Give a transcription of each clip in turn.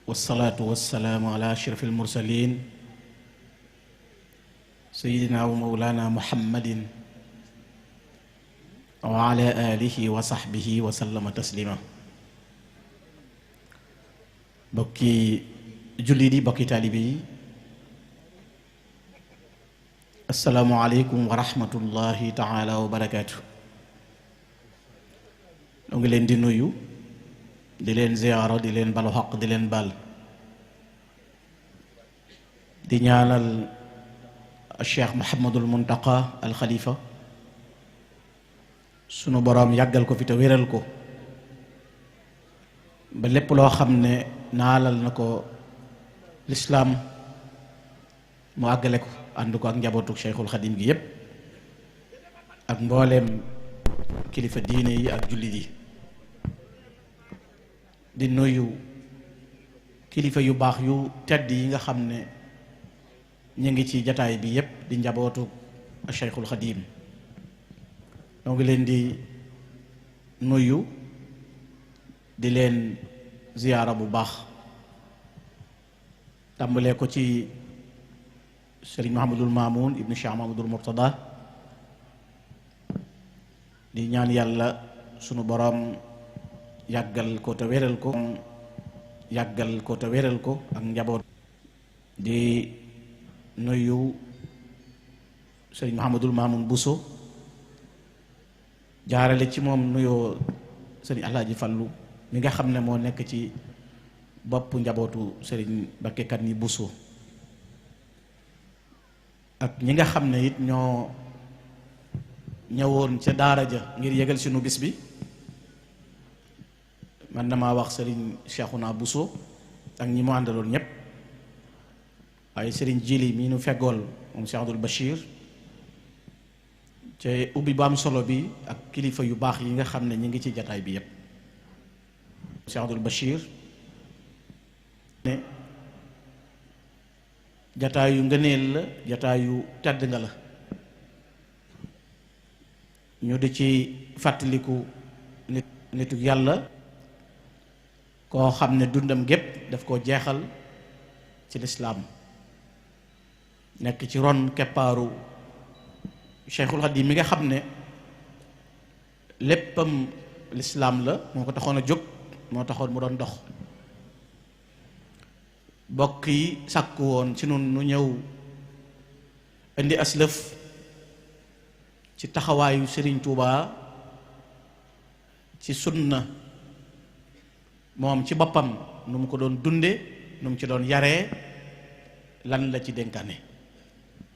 wasalaatu wasalaamu ala ashraf almursalin sayidina wa mawlana muhammadin wa ala alihi wa sahbihi wa sallama taslima. bokki jullit yi, bokki taalibe yi, assalaamu aleykum wa rahmatullahi taala wa barakaatu. ñoo ngi leen di nuyu, di leen ziyaara, di leen balu xaq, di leen bal, di ñaanal Cheikh Mouhamadul Muntaqa al Khalifa sunu boroom yàggal ko fi te wéral ko ba lépp loo xam ne naalal na ko lislaam mu àggale ko, ànd ko ak njabootu Cheikhul Xadim gi yépp ak mbooleem kilifa diine yi ak jullit yi. di nuyu kilifa yu baax yu tedd yi nga xam ne ñu ngi ci jataay bi yépp di njabootu Cheikhul Xadim. ñoo ngi leen di nuyu, di leen ziyaara bu baax, tàmbalee ko ci Sëriñ Mahamadul Maamoun ibnu Cheikh Mahamadul Murtada, di ñaan yàlla sunu boroom yàggal ko te wéral ko, yàggal ko te wéral ko ak njaboot. di nuyu Sëriñ Mahamadul Maamoun Bousso, jaarale ci moom nuyoo Sëriñ Alaaji Fallu mi nga xam ne moo nekk ci bopp njabootu Sëriñ Bakke Kanni Bousso, ak ñi nga xam ne it ñoo ñëwoon ca daara ja ngir yëgal sunu bis bi. man damaa wax Sëriñ Cheikhouna Bousso ak ñi mu àndaloon ñépp, waaye Sëriñ Jili mii nu feggool moom Cheikh Abdoul Bachir, te ubbi bu am solo bi ak kilifa yu baax yi nga xam ne ñi ngi ci jataay bi yépp. Cheikh Abdoul Bachir ne jataayu ngëneel la, jataayu tedd nga la, ñu di ci fàttaliku nitu yàlla koo xam ne dundam gépp daf koo jeexal ci lislaam, nekk ci ron keppaaru Cheikhul Khadim mi nga xam ne léppam lislaam la, moo ko taxoon a jóg, moo taxoon mu doon dox. bokk yi sàkku woon ci nun nu ñëw indi aslëf ci taxawaayu Sëriñ Tuubaa ci sunna, moom ci boppam nu mu ko doon dunde, nu mu ci doon yaree, lan la ci dénkaane.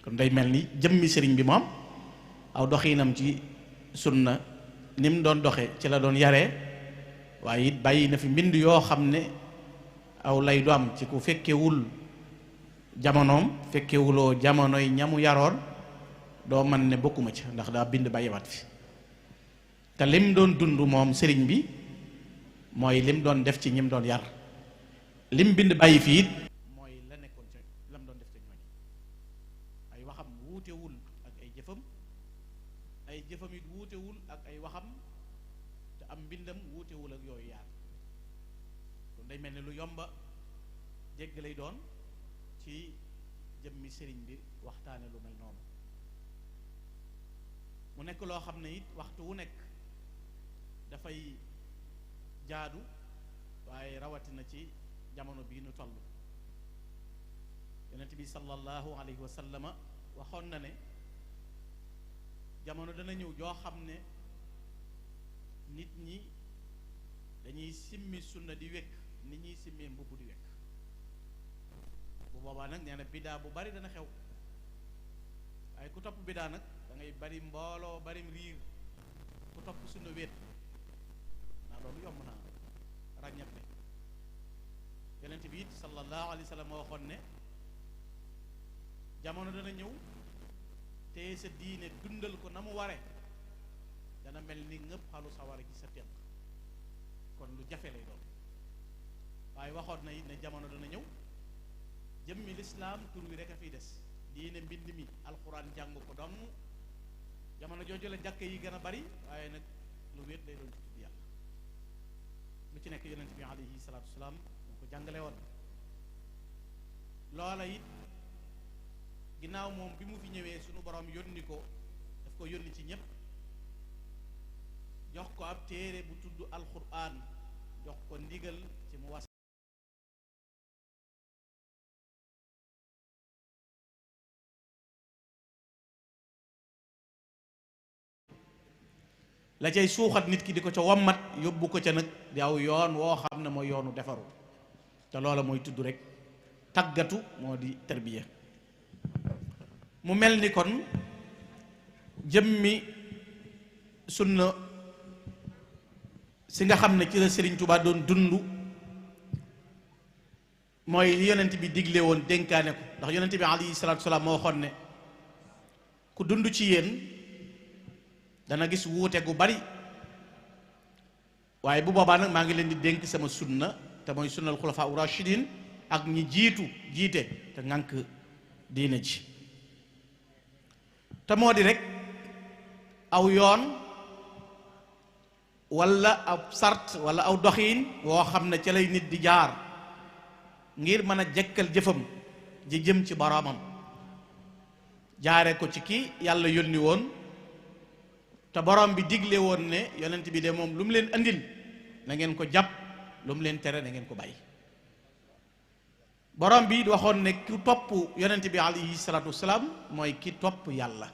kon day mel ni jëmmi sëriñ bi moom aw doxiinam ci sunna ni mu doon doxe ci la doon yaree, waaye it bàyyi na fi mbind yoo xam ne aw lay du am ci ku fekkewul jamonoom, fekkewuloo jamonoy ñamu yaroon, doo man ne bokkuma ci, ndax daa bind bàyyiwaat fi. te lim doon dund moom sëriñ bi mooy lim doon def ci ñim doon yar, lim bind bàyyi fii it mooy la nekkoon ca lam doon def ca ñooñ. ay waxam wuutewul ak ay jëfam, ay jëfam it wuutewul ak ay waxam, te am mbindam wuutewul ak yooyu yaar. kon day mel ni lu yomba dégg lay doon ci jëmmi sëriñ bi waxtaane lu mel noonu. mu nekk loo xam ne it waxtu wu nekk dafay jaadu, waaye rawatina ci jamono bii nu toll. yonent bi sallallahu alayhi wa sallama waxoon na ne jamono dana ñëw joo xam ne nit ñi dañuy simmi sunna di wekk nit ñuy simmee mbubb di wekk. bu boobaa nag nee na bidaa bu bari dana xew, waaye ku topp bidaa nag da ngay bari mbooloo barim riir, ku topp sunna wéet naa loolu yomb naa ràññetle. yonent bi it sallallahu alayhi wa sallam waxoon ne jamono dana ñëw te sa diine dundal ko na mu ware dana mel ni ngëpp xalu sawara ci sa tenq, kon lu jafe lay doon. waaye waxoon na it ne jamono dana ñëw jëmmi lislaam tur wi rek a fiy des, diine mbind mi alxuraan jàng ko dong. jamono jooju la jàkk yi gën a bari, waaye nag lu wéet lay doon ci tudd yàlla. lu ci nekk yonent bi alayhi salaatu wasalaam moo ko jàngale woon. loola it ginnaaw moom bi mu fi ñëwee sunu borom yónni ko daf ko yónni ci ñépp jox ko ab téere bu tudd alquran jox ko ndigal ci mu was la cay suuxat nit ki di ko ca wommat yóbbu ko ca nag di aw yoon woo xam ne mooy yoonu defaru te loola mooy tudd rek tàggatu moo di tarbiya mu mel ni kon jëmmi sunna si nga xam ne ci la Sëriñ Tuubaa doon dund mooy li yonent bi digle woon dénkaane ko ndax yonent bi alayhi salaatu salaam moo waxoon ne ku dund ci yéen dana gis wuute gu bari waaye bu boobaa nag maa ngi leen di dénk sama sunna te mooy sunnal xulafaa u rashidin ak ñi jiite te ngànk diine ji te moo di rek aw yoon walla ab sart walla aw doxiin woo xam ne ca lay nit di jaar ngir mën a jekkal jëfam ji jëm ci boroomam jaare ko ci ki yàlla yónni woon te borom bi digle woon ne yonent bi de moom lu mu leen andil na ngeen ko jàpp lu mu leen tere na ngeen ko bàyyi borom bi waxoon ne ku topp yonent bi alayhi salaatu wasalaam mooy ki topp yàlla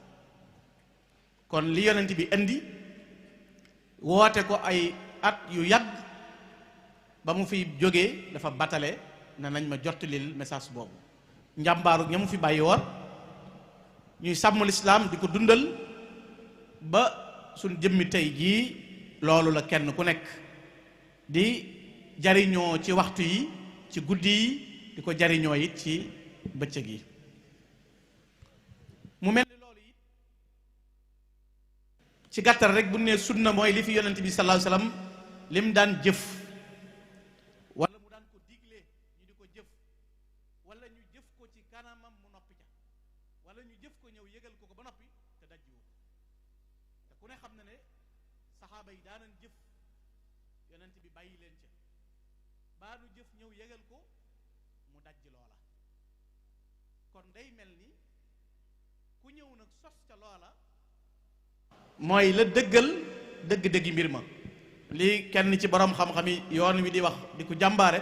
kon li yonent bi indi woote ko ay at yu yàgg ba mu fi jógee dafa batale na nañ ma jottalil message boobu njàmbaaru ña mu fi bàyyi woon ñuy sàmm lislaam di ko dundal ba suñ jëmmi tey jii loolu la kenn ku nekk di jariñoo ci waxtu yi ci guddi yi di ko jariñoo it ci bëccëg yi mu mel ni loolu it ci gàttal rek bu ne sunna mooy li fi yonent bi sallallahu alayhi wasallam lim daan jëf wala mu daan ko digle ñu di ko jëf wala ñu jëf ko ci kanamam mu noppi ca wala ñu jëf ko ñëw yëgal ko ba noppi te dajjiwu te ku ne xam na ne saxaaba yi daanan jëf yonent bi bàyyi leen ca baa nu jëf ñëw yëgal ko mu dajj loola kon day mel ni ku ñëw nag sos ca loola mooy la dëggal dëgg-dëggi mbir ma lii kenn ci borom xam-xam yi yoon wi di wax di ko jàmbaare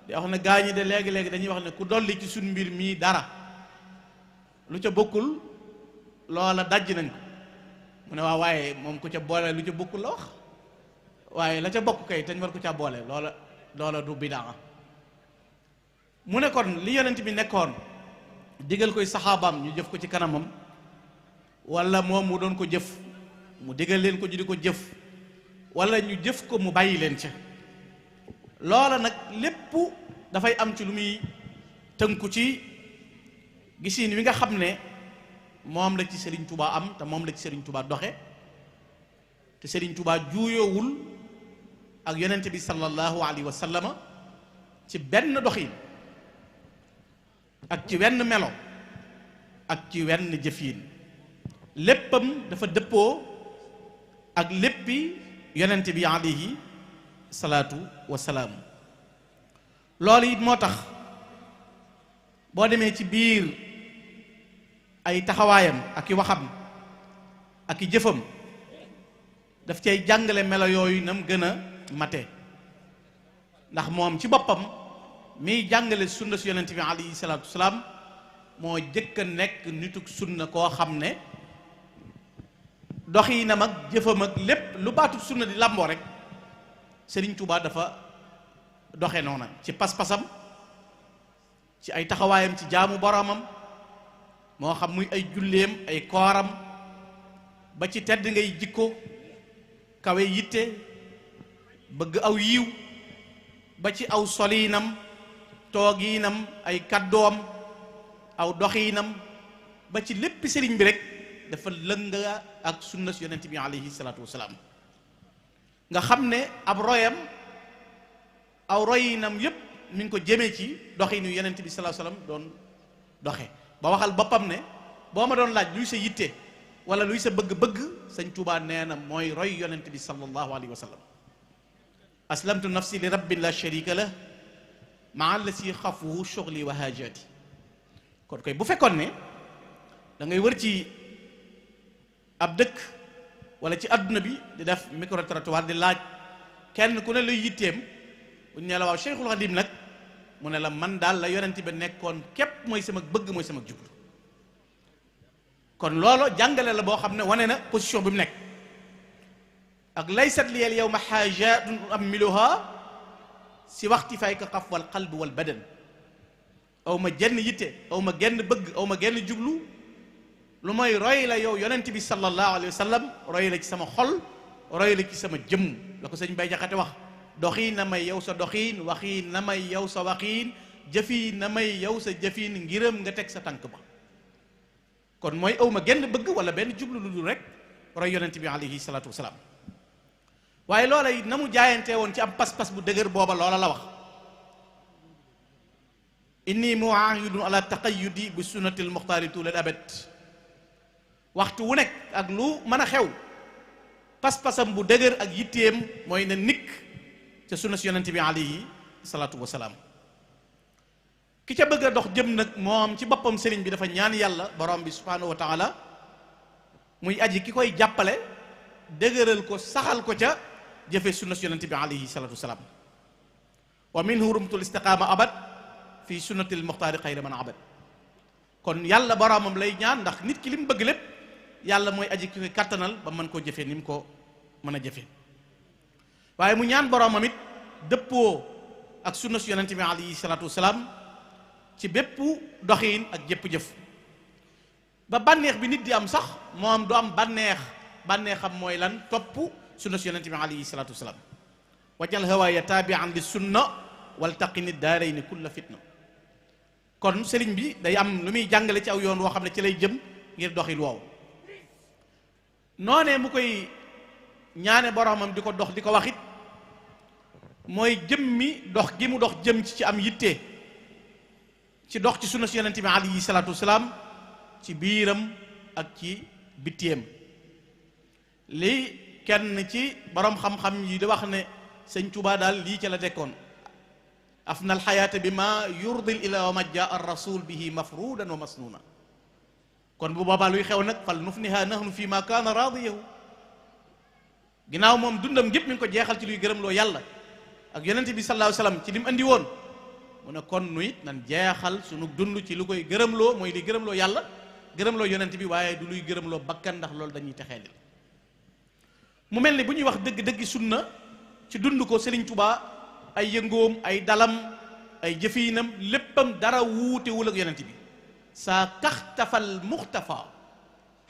di wax ne gaa ñi de léegi-léegi dañuy wax ne ku dolli ci suñ mbir mii dara lu ca bokkul loola dajj nañ ko mu ne waaw waaye moom ku ca boole lu ca bokkul la wax waaye la ca bokk kay tañ war ko ca boole loola du bidaa mu ne kon li yonent bi nekkoon digal koy saxaabaam ñu jëf ko ci kanamam wala moom mu doon ko jëf mu digal leen ko ñu di ko jëf wala ñu jëf ko mu bàyyi leen ca loola nag lépp dafay am ci lu muy tënku ci gisiin wi nga xam ne moom la ci Serigne Touba am te moom la ci Serigne Touba doxe te Serigne Touba juuyoowul ak yonent bi sallallahu alayhi wa sallama ci benn doxin ak ci wenn melo ak ci wenn jëfiin léppam dafa dëppoo ak léppi yonent bi alayhi salaatu wasalaam loolu it moo tax boo demee ci biir ay taxawaayam ak i waxam ak i jëfam daf cay jàngale melo yooyu nam gën a mate ndax moom ci boppam miy jàngale sunna su yonent bi alayhi salaatu wasalaam moo jëkk a nekk nituk sunna koo xam ne doxinam ak jëfam ak lépp lu baatu sunna di làmboo rek Sëriñ Tuubaa dafa doxe noona ci pas-pasam ci ay taxawaayam ci jaamu boromam moo xam muy ay julleem ay kooram ba ci tedd ngay jikko kawe yitte bëgg aw yiw ba ci aw soliinam toogiinam ay kaddoom aw doxiinam ba ci lépp sëriñ bi rek dafa lënga ak sunna si yonent bi alayhi salaatu wasalaam nga xam ne ab royam aw royinam yépp mi ngi ko jëmee ci doxinu yonent bi sallallahu alayhi wasallam doon doxe ba waxal boppam ne boo ma doon laaj luy sa yitte wala luy sa bëgg-bëgg sëñ Tuubaa nee na mooy roy yonent bi sallallahu alayhi wasallam aslamtu nafsi li rabbin la sharika lah maa la si xafu shughli wa haajati. kon koy bu fekkoon ne da ngay wër ci ab dëkk wala ci adduna bi di def micro trottoir di laaj kenn ku ne luy yitteem bu ñu ne la waaw Cheikhul Khadim nag mu ne la man daal la yonent bi nekkoon képp mooy sama bëgg mooy sama jublu. kon loolu jàngale la boo xam ne wane na position bi mu nekk ak laysat liyal yawma haajatun uammiluha si waxti fay ka xaf wal qalb wal badan. aw ma genn yitte aw ma genn bëgg aw ma genn jublu lu mooy roy la yow yonent bi sallallahu alayhi wa sallam, roy la ci sama xol, roy la ci sama jëmm. la ko sëñ Bay Jaxate wax, doxiin na may yow sa doxiin, waxiin na may yow sa waxiin, jëfiin na may yow sa jëfiin, ngirëm nga teg sa tànk ba. kon mooy aw ma genn bëgg wala benn jublu lu dul rek roy yonent bi alayhi salaatu wasalaam. waaye loola it na mu jaayante woon ci am pas-pas bu dëgër booba loola la wax, inni muahidun ala taqayyudi bi sunnatil muxtaari tulal abad. waxtu wu nekk ak lu mën a xew pas-pasam bu dëgër ak yitteem mooy na nikk ca sunna si yonent bi alayhi salaatu wasalaam. ki ca bëgg a dox jëm nag moom ci boppam sëriñ bi dafa ñaan yàlla borom bi subhanahu wa taala muy aji ki koy jàppale dëgëral ko saxal ko ca jëfe sunna si yonent bi alayhi salaatu wasalaam. wa minhu rumtul istiqaama abad fi sunnatil muxtaari xayra man abad. kon yàlla boromam lay ñaan ndax nit ki li mu bëgg lépp yàlla mooy aji ki koy kattanal ba mën koo jëfee ni mu ko mën a jëfee. waaye mu ñaan boromam it dëppoo ak sunna si yonent bi alayhi salaatu wasalaam ci bépp doxiin ak jëpp jëf. ba bànneex bi nit di am sax moom du am bànneexam mooy lan topp sunna si yonent bi alayhi salaatu wasalaam. wajal hawaaya taabian li sunna wal taqini daarayni kulla fitna. kon sëriñ bi day am lu muy jàngale ci aw yoon woo xam ne ci lay jëm ngir doxin woowu. noonee mu koy ñaane boromam di ko dox di ko waxit mooy jëmmi dox gi mu dox jëm ci am yitte ci dox ci sunna si yonent bi alayhi salaatu wasalaam ci biiram ak ci bitteem. lii kenn ci borom xam-xam yi di wax ne sëñ Tuubaa daal lii ca la tekkoon, afna alxayaata bi ma yurdil ila wa majja ar rasul bihi mafrudan wa masnuna. kon bu boobaa luy xew nag fal nufniha nahnu fi ma kaana raadiyahu. ginnaaw moom dundam gépp mi ngi ko jeexal ci luy gërëmloo yàlla ak yonente bi sallallahu alayhi wasallam ci li mu andi woon, mu ne kon nu it nan jeexal sunu dund ci lu koy gërëmloo, mooy luy gërëmloo yàlla gërëmloo yonente bi, waaye du luy gërëmloo bakkan ndax loolu dañuy texeedil. mu mel ni bu ñuy wax dëgg-dëggi sunna ci dund ko Sëriñ Tuubaa ay yëngoom ay dalam ay jëfiinam léppam dara wuutewul ak yonent bi. saa kaxtafal muxtafa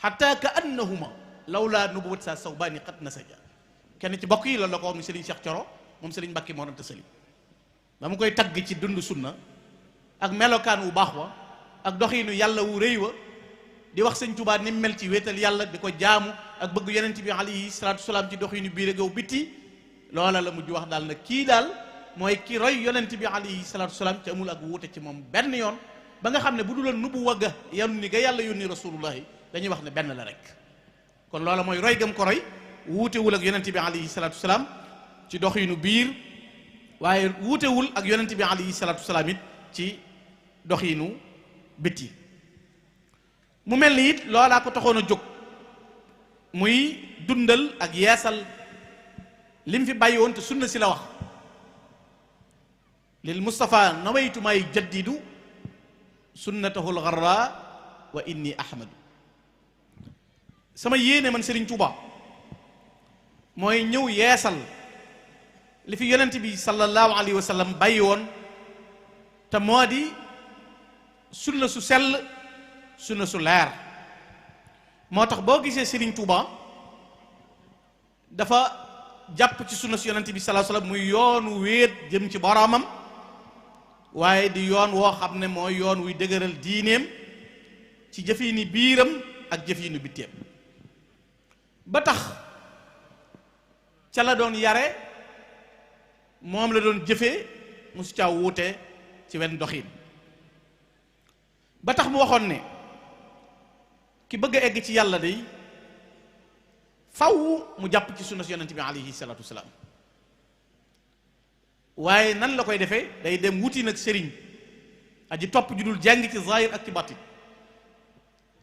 xata ka annahuma lawlaa nubuwat saa sawbaani xat nasaja. kenn ci bokk yi loolu la ko wax ni Sëriñ Cheikh Coro moom Sëriñ Mbàkke moo nanta sëli ba mu koy tagg ci dund sunna ak melokaan wu baax wa ak doxiinu yàlla wu rëy wa, di wax Sëriñ Tuubaa ni mel ci wéetal yàlla di ko jaamu ak bëgg yonent bi alayhi salaatu wasalaam ci doxiinu biir gaw bitti. loola la mujj wax daal nag kii daal mooy ki roy yonent bi alayhi salaatu wasalaam ci amul ak wuute ci moom benn yoon, ba nga xam ne bu duloon nubu wagga yónni ga yàlla yónni rasulullahi dañuy wax ne benn la rek. kon loola mooy roy gëm ko roy wuutewul ak yonent bi alayhi salaatu wasalaam ci doxiinu biir, waaye wuutewul ak yonent bi alayhi salaatu wasalaam it ci doxiinu bitti. mu mel ni it loolaa ko taxoon a jóg muy dundal ak yeesal lim fi bàyyi woon te sunna si la wax, lil Mustafa nawaytu may jaddidu sunnatahu lgarra wa inni ahmadu. sama yéene man Sëriñ Tuuba mooy ñëw yeesal li fi yonent bi sallallahu alayhi wa sallam bàyyi woon te moo di sunna su sell, sunna su leer. moo tax boo gisee Sëriñ Tuuba dafa jàpp ci sunna si yonent bi sallallahu alayhi wa sallam muy yoonu wéet jëm ci boroomam, waaye di yoon woo xam ne mooy yoon wuy dëgëral diineem ci jëfiini biiram ak jëfiinu bitteem. ba tax ca la doon yare moom la doon jëfee musu caa wuute ci wenn doxiin. ba tax mu waxoon ne ki bëgg a egg ci yàlla day faw mu jàpp ci sunna si yonent bi alayhi salaatu wasalaam. waaye nan la koy defee day dem wuti nag sëriñ aji topp ju dul jàng ci zahir ak ci batin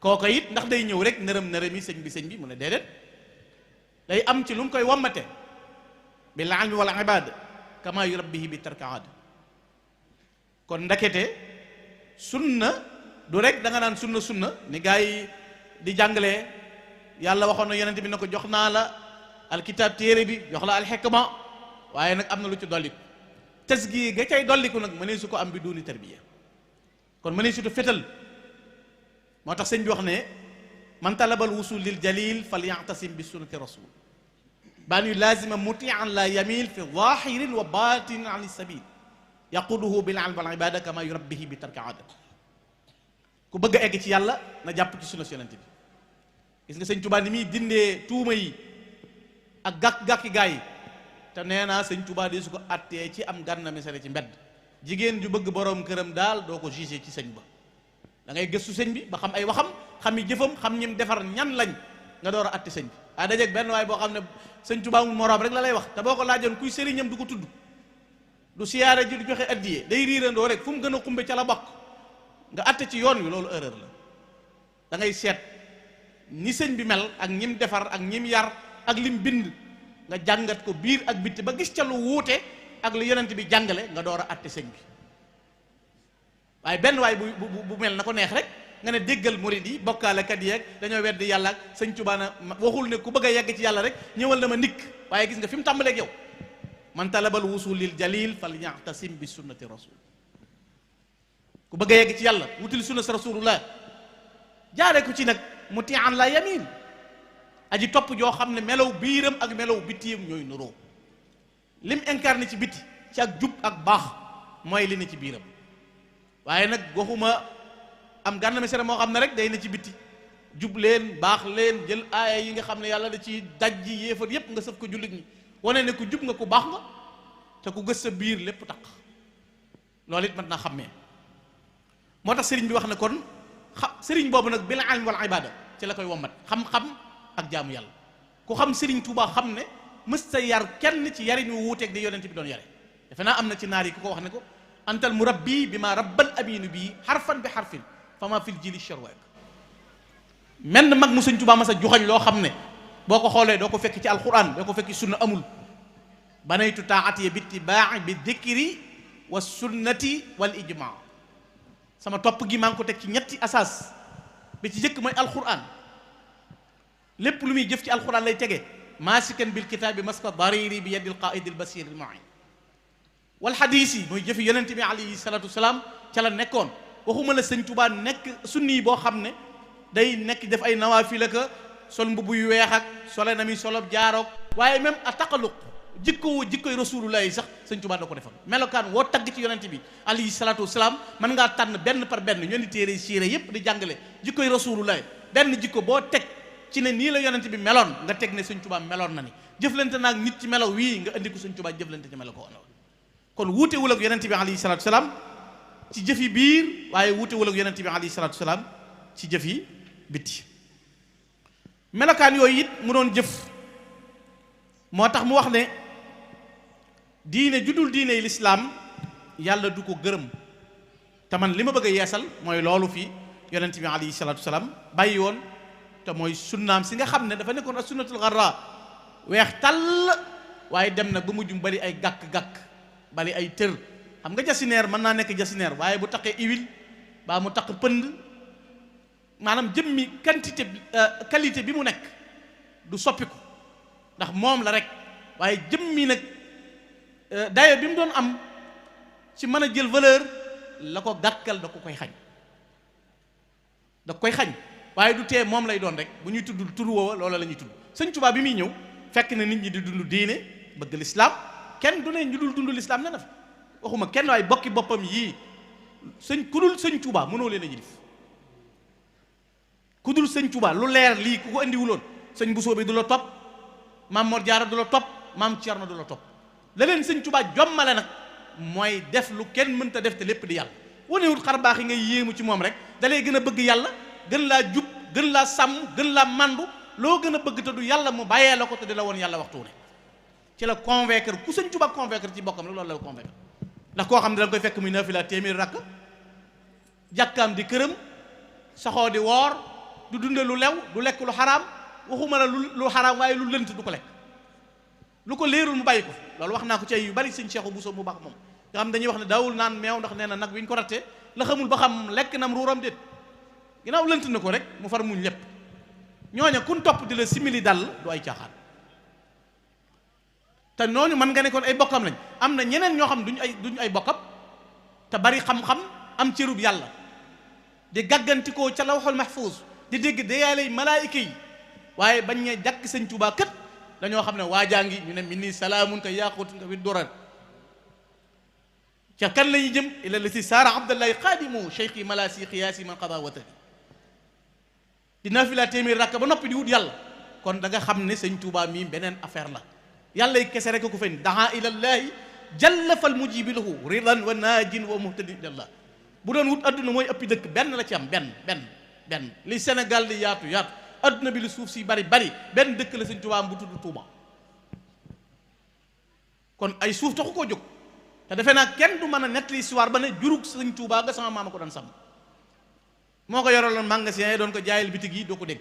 kooka it ndax day ñëw rek nërëm yi sëñ bi mu ne déedéet day am ci lu mu koy wammate bil ilmi wal ibada kama yurabbihi bi tarki aada kon ndakete sunna du rek da nga naan sunna ni gaa yi di jàngalee yàlla waxoon na yonent bi ne ko jox naa la alkitab téere bi jox la alxikma waaye nag am na lu ci dolliku tasgi ga cay dolliku nag mënee su ko am bi duuni tarbiya kon mënee su to fétal moo tax sëñ bi wax ne man talabal wusul lil jalil fal ya'tasim bi sunnati rasul baan yu lazima mutian la yamil fi zahirin wa batinin an sabil yaquduhu bil ilmi wal ibada kama yurabbihi bi tarki aada ku bëgg a egg ci yàlla na jàpp ci sunna yonent bi gis nga sëñ Tuubaa ni muy dindee tuuma yi ak gàkki gaa yi te nee naa sëñ Tuubaa di su ko attee ci am gànna misale ci mbedd jigéen ju bëgg boroom këram daal doo ko jugé ci sëñ ba da ngay gëstu sëñ bi ba xam ay waxam xam yi jëfam xam ñim defar ñan lañ nga door a atte sëñ bi a dajeeg benn waay boo xam ne sëñ Tuubaa mu moroom rek la lay wax te boo ko laajoon kuy sëriñam du ko tudd du siyaare ji du joxe addiyee day riirandoo rek fu mu gën a xumbe ca la bokk nga atte ci yoon wi loolu erreur la da ngay seet ni sëñ bi mel ak ñim defar ak ñim yar ak lim bind nga jàngat ko biir ak bitti ba gis ca lu wuute ak lu yonent bi jàngale nga door a atte sëñ bi waaye benn waay bu mel na ko neex rek nga ne déggal murid yi bokkaalekat yi ak dañoo weddi yàlla ak sëñ Tuubaa na waxul ne ku bëgg a yegg ci yàlla rek ñëwal na ma nikk waaye gis nga fi mu tàmbaleeg yow man talabal wusul lil jalil fal ya'tasim bi sunnati rasul ku bëgg a yegg ci yàlla wutil sunna sa rasulullah jaare ko ci nag muti'an la yamin aji topp joo xam ne melaw biiram ak melaw bittiyam ñooy nuroo lim incarné ci bitti ci ak jub ak baax mooy li ne ci biiram waaye nag waxuma am gànna mesere moo xam ne rek day ne ci bitti jub leen baax leen jël aaya yi nga xam ne yàlla da ci dajji yéefar yépp nga sëf ko jullit ñi wane ne ku jub nga ku baax nga te ku gës sa biir lépp taq loolu it mat naa xàmmee moo tax sëriñ bi wax ne kon sëriñ boobu nag bil ilmi wal ibada ci la koy wommat xam-xam ak jaamu yàlla ku xam sëriñ Tuubaa xam ne mësta yar kenn ci yarin wu wuuteeg di yonent bi doon yare defe naa am na ci naar yi ku ko wax ne ko antal murabbi bi ma rabbal aminu bii xarfan bi xarfin fa ma fil jili sharwaak menn mag mu sëñ Tuubaa ma sa joxoñ loo xam ne boo ko xoolee doo ko fekk ci alquran doo ko fekk ci sunna amul banaytu taati bi itibaa'i bi dikri wa sunnati wal ijmaa sama topp gi maa ngi ko teg ci ñetti asaas bi ci jëkk mooy alquran lépp lu muy jëf ci alquran lay tege maasikan bil kitaabi maska dariri bi yadil qaidi al basir al muin wal xadiis yi mooy jëfi yonent bi alayhi salatu wasalaam ca la nekkoon waxuma la sëñ Tuubaa nekk sunni boo xam ne day nekk def ay nawaafil ak sol mbubb yu weex ak sole na mi solob jaaroog waaye même a taqaluq jikkoy rasulullah yi sax sëñ Tuubaa da ko defal melokaan woo tagg ci yonent bi alayhi salatu wasalaam mën ngaa tànn benn par benn ñoo di téere siire yépp di jàngale jikkoy rasulullah benn jikko boo teg ci ne nii la yonent bi meloon nga teg ne sëñ Tuubaa meloon na ni jëflante naag nit ci melaw wii nga indi ko sëñ Tuubaa jëflante ci melo ko kon wuutewul ak yonent bi alayhi salatu wasalaam ci jëfi biir waaye wuutewul ak yonent bi alayhi salatu wasalaam ci jëfi bitti melokaan yooyu it mu doon jëf moo tax mu wax ne diine judul diine yi lislaam yàlla du ko gërëm te man li ma bëgg a yeesal mooy loolu fi yonent bi alayhi salatu wasalaam bàyyi woon te mooy sunnaam si nga xam ne dafa nekkoon ak sunnatul xarra weex tàll waaye dem na ba mujj mu bari ay gàkk-gàkk bari ay tër xam nga jasineer mën naa nekk jasineer waaye bu taqee huile baa mu taq pënd maanaam jëmmi qualité bi mu nekk du soppiku ndax moom la rek waaye jëmmi nag dayo bi mu doon am ci mën a jël valeur la ko gàkkal da ko koy xañ waaye du tee moom lay doon rek bu ñuy tudd tur woowa loola la ñuy tudd sëñ Tuubaa bi muy ñëw fekk na nit ñi di dund diine bëgg lislaam kenn du ne ñu dul dund lislaam ne na fa waxuma kenn waaye bokki boppam yii ku dul sëñ Tuubaa mënoo leen a jilif ku dul sëñ Tuubaa lu leer lii ku ko indiwuloon sëñ Bousso bi du la topp maam Mor Jaara du la topp maam Cerno du la topp la leen sëñ Tuubaa jommale nag mooy def lu kenn mënta def te lépp di yàlla wanewut xar baax yi ngay yéemu ci moom rek dalay gën a bëgg yàlla gën laa jub gën laa sàmm gën laa màndu loo gën a bëgg te du yàlla mu bàyyee la ko te di la woon yàlla waxtu ne ci la convaincre ku sëñ Tuubaa convaincre ci bokkam rek loolu la convaincre ndax koo xam ne da nga koy fekk muy naafila téeméer rakk jàkkaam di këram saxoo di woor du dunde lu lew du lekk lu xaraam waxuma la lu xaraam waaye lu lënt du ko lekk lu ko leerul mu bàyyi ko loolu wax naa ko ci ay yu bari sëñ Cheikh Bousso mu baax moom nga xam dañuy wax ne daawul naan meew ndax nee na nag wi ñu ko rattee la xamul ba xam lekk nam ruuram déet ginnaaw lënt na ko rek mu far muñ lépp ñooña kun topp di la simili dal du ay caaxaan te ñooñu mën nga ne kon ay bokkam lañ am na ñeneen ñoo xam duñ ay bokkam te bari xam-xam am cërub yàlla di gàggantikoo ca lawhul mahfuz di dégg deyaaley malaayika yi waaye bañ ñee jàkk sëñ Tuubaa kat dañoo xam ne waajaa ngi ñu ne minni salaamun ka yaaqutin ka fi durar ca kan la ñuy jëm ila la si saara abdallahi xaadimu cheikh yi malasi xiyaasi man qada watani di naafila téeméer rakk ba noppi di wut yàlla kon da nga xam ne sëñ Tuubaa mii beneen affaire la yàlla yi kese rek ko fen daa ilallahi jalla fal mujibi lahu ridan wa naajin wa muhtadin ilallah bu doon wut adduna mooy ëppi dëkk benn la ci am benn li Sénégal di yaatu adduna bi li suuf si bari benn dëkk la sëñ Tuubaa bu tudd Tuuba kon ay suuf taxu koo jóg te defe naa kenn du mën a nettali histoire ba ne jurug sëñ Tuubaa nga sama maama ko doon sàmm moo ko yoraloon magasin yi doon ko jaayal bitig yi doo ko dégg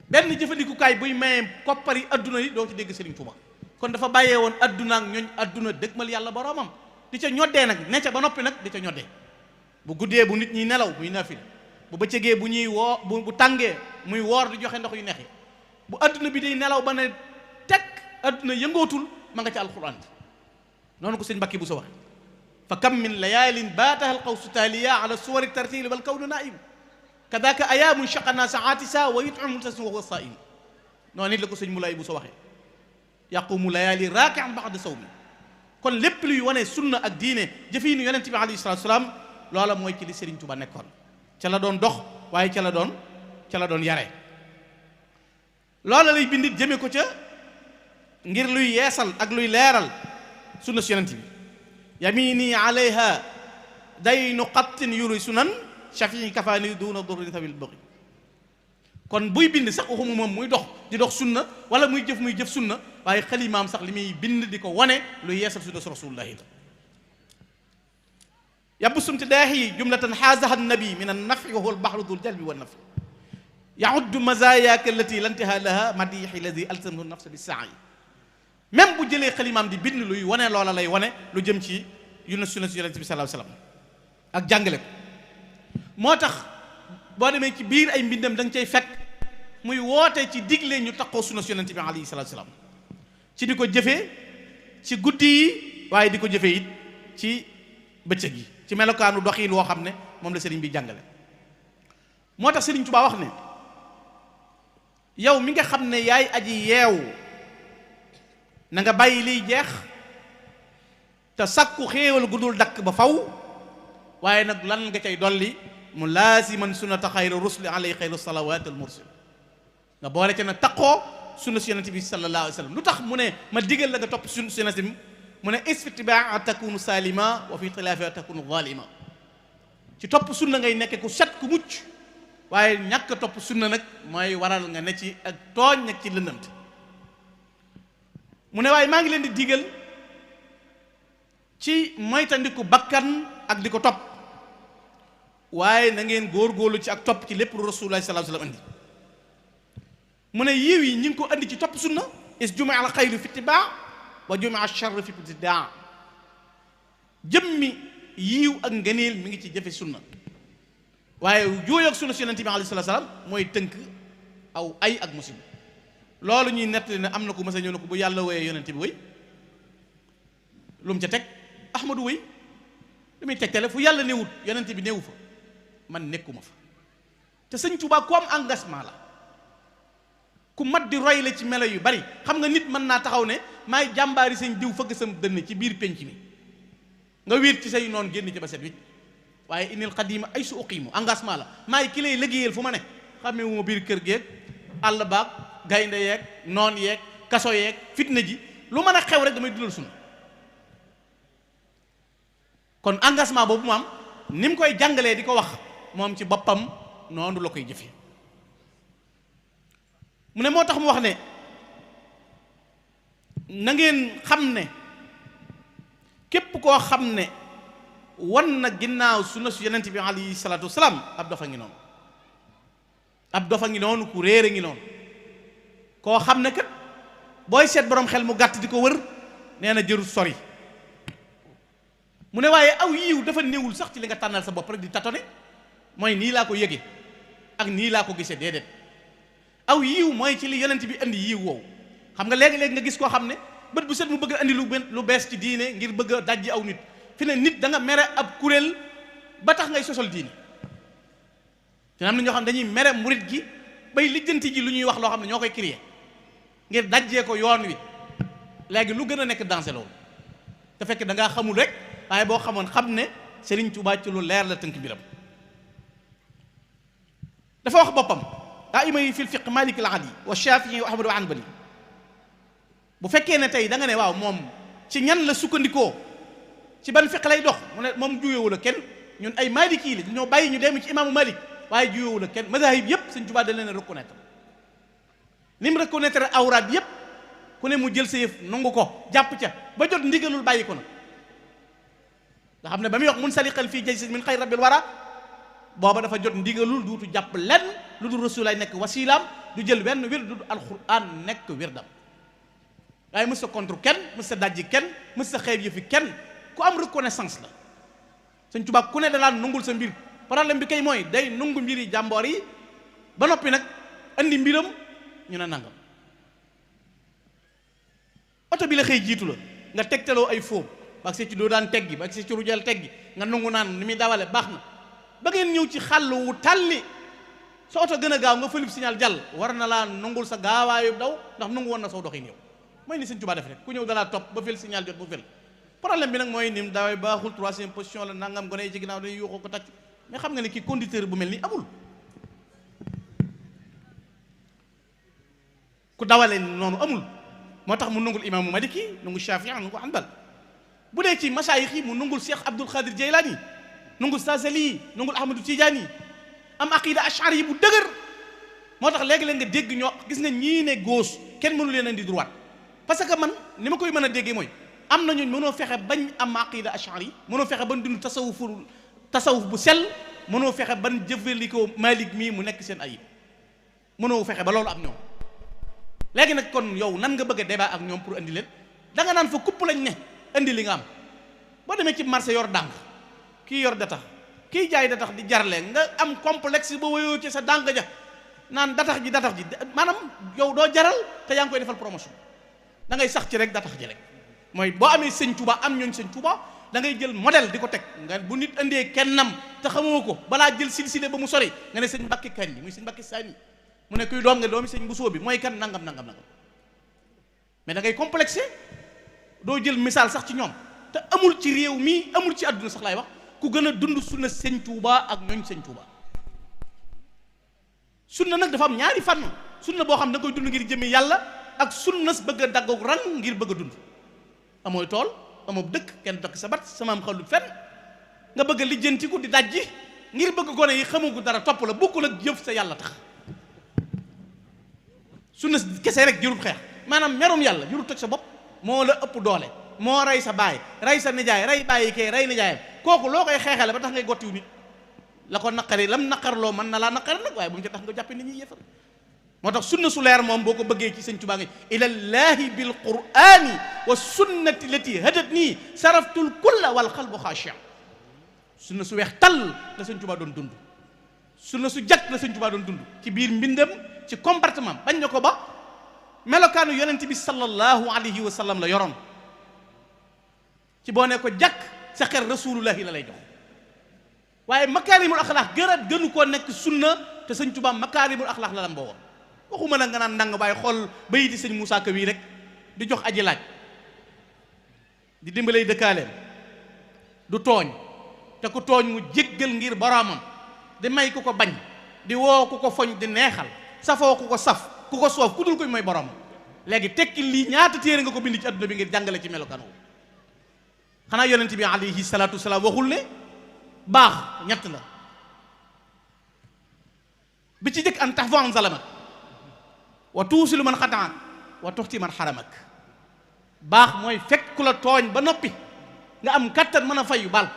benn jëfandikukaay buy mayee koppari adduna yi doo ci dégg sëriñ Tuubaa kon dafa bàyyee woon adduna ak ñooñ adduna dëgmal yàlla boroomam di ca ñoddee nag ne ca ba noppi nag di ca ñoddee bu guddee bu nit ñi nelaw muy nafil bu bëccëgee bu ñuy woo bu tàngee muy woor di joxe ndox yu neexi bu adduna bi day nelaw ba ne teg adduna yëngootul ma nga ca alquran bi noonu ko sëñ Mbàkke bu sa wax fa kam min layaalin baataha alqawsu taaliya ala suwari tartili wal kawnu naim kadaka ayaamun shaqana saati sa wa yut'imu tasni wa huwa saim noonu nit la ko sëñ Mulaay bu sa waxee yaqumu layaali raaki'an ba'da sawmi kon lépp luy wane sunna ak diine jëfiinu yonente bi alayhi salaatu salaam loola mooy ci li Sëriñ Tuubaa nekkoon ca la doon dox waaye ca la doon yare loola lay bindit jëme ko ca ngir luy yeesal ak luy leeral sunna si yonente bi yamini alayha daynu qattin yuri sunan shafii kafaani duna durri tawil bëggi kon buy bind sax waxuma moom muy dox di dox sunna wala muy jëf sunna waaye xalimaam sax li muy bind di ko wane lu yeesal sunna si rasulullahi la yabsumti daahi jumlatan xaazaha nabi min annafi wa huwa albahru dul jalbi wa nafi yauddu mazayaka allati lantiha laha madiixi ladi alzamhu nafsa bi saai même bu jëlee xalimaam di bind luy wane loola lay wane lu jëm ci sunna si yonent bi sallallahu alayhi wasallam ak jàngale ko moo tax boo demee ci biir ay mbindam da nga cay fekk muy woote ci digle ñu taxoo sunna si yonent bi alayhi salaatu salaam ci di ko jëfee ci guddi yi waaye di ko jëfee it ci bëccëg yi ci melokaanu doxiin woo xam ne moom la sëriñ bi jàngale moo tax sëriñ Tuubaa wax ne yow mi nga xam ne yaay aji yeewu na nga bàyyi liy jeex te sakku xéewal gu dul dakk ba faw waaye nag lan nga cay dolli mu laasiman sunnata xayra rusli alay xayru salawaat al mursil nga boole ca nag taqoo sunna si yonente bi sallallahu alayhi wa sallam lu tax mu ne ma digal la nga topp sunna si yonente bi mu ne isfitibaa takunu salima wa fi xilaafi takunu zalima ci topp sunna ngay nekke ku set ku mucc waaye ñàkk topp sunna nag mooy waral nga ne ci ak tooñ nag ci lëndamte mu ne waaye maa ngi leen di digal ci moytandiku bakkan ak di ko topp waaye na ngeen góorgóorlu ci ak topp ci lépp lu rasulullah sallallahu alayhi wasallam andi mu ne yiw yi ñi ngi ko andi ci topp sunna is juma al xayru fi ittibaa wa juma al charr fi ibtidaa jëmmi yiw ak ngëneel mi ngi ci jëfe sunna waaye jooy ak sunna si yonent bi alayhi salaam mooy tënk aw ay ak musiba loolu ñuy nettali ne am na ko mës a ñëw na ko bu yàlla woyee yonent bi wëy lu mu ca teg ahmadu wëy lu muy tegtale fu yàlla newut yonent bi newu fa man nekkuma fa te sëñ Tuubaa ku am engagement la ku mat di roy la ci melo yu bari xam nga nit mën naa taxaw ne maay jàmbaari sëñ diw fëgg sam dënn ci biir penc mi nga wéet ci say noon génn ci ba set wicc waaye inil xadima ay su uqimu engagement la maay ki lay liggéeyal fu ma ne xamee wu ma biir kër geeg àll baag gaynde yeeg noon yeeg kaso yeeg fitna ji lu mën a xew rek damay dulal sunna kon engagement boobu mu am ni mu koy jàngalee di ko wax moom ci boppam noonu la koy jëfee mu ne moo tax mu wax ne na ngeen xam ne képp koo xam ne wan na ginnaaw sunna su yonent bi alayhi salaatu wasalaam ab dofa ngi noonu, ab dofa ngi noonu, ku réere ngi noonu, koo xam ne kat booy seet boroom xel mu gàtt di ko wër nee na jërul sori. mu ne waaye aw yiw dafa néewul sax ci li nga tànnal sa bopp rek di tatone mooy nii laa ko yëge ak nii laa ko gisee, déedéet. aw yiw mooy ci li yonent bi indi yiw woowu. xam nga léegi-léegi nga gis koo xam ne bët bu set mu bëgg a indi lu bees ci diine ngir bëgg a dajji aw nit. fi ne nit da nga mere ab kuréel ba tax ngay sosal diine. fi am na ñoo xam ne dañuy mere murit gi bay lijjanti ji lu ñuy wax loo xam ne ñoo koy créer ngir dajjee ko yoon wi. léegi lu gën a nekk danger loolu te fekk da ngaa xamul rek, waaye boo xamoon xam ne Serigne Touba ci lu leer la tënk biram. dafa wax boppam daa ima yi fil fiq Malik al-Adi wa Shafi'i wa Ahmad wa Hanbali. bu fekkee ne tey da nga ne waaw moom ci ñan la sukkandikoo, ci ban fiq lay dox, mu ne moom juyewul ak kenn. ñun ay Maliki yi la ñoo bàyyi ñu dem ci imaamu Malik, waaye juyewul ak kenn. mazahib yépp Serigne Touba da leen a reconnaître. ni mu reconnaître awraat yépp ku ne mu jël sa yëf nangu ko jàpp ca ba jot ndigalul bàyyi ko na. nga xam ne ba muy wax munsaliqan fii jaysin min xayri rabbil wara booba dafa jot ndigalul duutu jàpp lenn lu dul rasulaay nekk wasilaam, du jël wenn wir du alquran nekk wirdam. waaye mës sa contre kenn, mës sa dajji kenn, mës sa xeeb yëfi kenn, ku am reconnaissance la. Sëñ Tuubaa ku ne da laan nungul sa mbir. problème bi kay mooy day nungu mbiri jàmboor yi ba noppi nag andi mbiram ñu ne nangam. oto bi la xëy jiitu la nga tegtaloo ay fóob ba ak ci doo daan teggi ba ak ci rujal teggi nga nungu naan ni muy dawale baax na ba ngeen ñëw ci xàll wu tàlli sa oto gën a gaaw nga fëlib signal jàll war na laa nungul sa gaawaayu daw ndax nungu woon na saw doxin yow. mooy ni Sëñ Tuubaa def rek ku ñëw dalaa topp ba fël signal jot bu fël. problème bi nag mooy ni mu dawee baaxul, troisième position la nangam gone yi ci ginnaaw dañuy yuuxoo ko tàcc. mais xam nga ne kii conducteur bu mel ni amul ku dawale noonu amul. moo tax mu nungul imaamu Maliki nungul Shaafi'i nungul Hanbal. bu dee ci masaayix yi mu nungul Cheikh Abdul Xaadir Jeylaani, nungul Saasali, nungul Ahmadu Tijaani, am aqida ashari yi bu dëgër. moo tax léegi-léeg nga dégg ñoo gis nga ñii ne gauche kenn mënu leen andi droite. parce que man ni ma koy mën a déggee mooy am nañu mënoo fexe bañ am aqida ashari yi, mënoo fexe ban dund tasawuf bu sell, mënoo fexe ban jëfandikoo Malik mii mu nekk seen ayib, mënoo fexe ba loolu am ñoom. léegi nag kon yow nan nga bëgg a débat ak ñoom pour andi leen da nga naan fa kupp lañ ne andi li nga am. boo demee ci marché yor dànk kii yor datax kii jaay datax di jarle nga am complexe ba wéyoo ci sa dànk ja naan datax ji maanaam yow doo jaral te yaa ngi koy defal promotion. da ngay sax ci rek datax ji rek mooy boo amee Sëñ Tuubaa am ñooñ Sëñ Tuubaa da ngay jël modèle di ko teg nga bu nit andee kennam te xamoo ko balaa jël silsile ba mu sori nga ne Sëñ Mbàkke Kan yi muy Sëñ Mbàkke Saani mu ne kuy doom nga doomi Sëñ Busoo bi mooy kan nangam mais da ngay complexé doo jël misaal sax ci ñoom. te amul ci réew mi amul ci àdduna sax laay wax ku gën a dund sunna Sëñ Tuubaa ak ñooñ Sëñ Tuubaa. sunna nag dafa am ñaari fànn, sunna boo xam da nga koy dund ngir jëmi yàlla ak sunna bëgg a daggoog rang ngir bëgg a dund. amooy tool amoo dëkk kenn tokk sa bat sama am xalut fenn nga bëgg a lijjantiku di dajji ngir bëgg gone yi xamugu dara topp la bokkul ak jëf sa yàlla tax. sunna kese rek jërut xeex maanaam merum yàlla jërut toj sa bopp moo la ëpp doole. moo rey sa baay rey sa nijaay rey bàyyi kee rey nijaayam kooku loo koy xeexale ba tax ngay gottiw nit la ko naqari lam naqarloo mën na laa naqari nag waaye bu mu ci tax nga jàppe nit ñi yëfal. moo tax sunna su leer moom boo ko bëggee ci Sëñ Tuubaa ngi ilallaahi bil qur'ani wa sunnati lati hadat nii saraftul kulla wal qalbu xaashi'a. sunna su weex tall la Sëñ Tuubaa doon dund, sunna su jag la Sëñ Tuubaa doon dund ci biir mbindam ci comportement bañ na ko ba melokaanu yonent bi sallallahu alayhi wa sallam la yoroon. ci boo ne ko jàkk sa xel rasulullahi la lay jox waaye makaarimul axlaax gënu koo nekk sunna te Sëñ Tuubaa makaarimul axlaax la la mboo woon. waxuma la nga naan ndàng waaye xool bayiti Sëñ Muusaa Ka wii rek di jox aji laaj di dimbalay dëkkaaleem du tooñ te ku tooñ mu jéggal ngir boroomam di may ku ko bañ di woo ku ko foñ di neexal safoo ku ko saf ku ko soof ku dul koy mooy boroomam. léegi tekki lii ñaata téere nga ko bind ci adduna bi ngir jàngale ci melokaan woowu. xanaa yonent bi alayhi salaatu wasalaam waxul ne baax ñett la bi ci jëkk an tahfu an zalamak wa tuusilu man xataak wa tuxti man xaramak. baax mooy fekk ku la tooñ ba noppi nga am kattan mën a fayu baal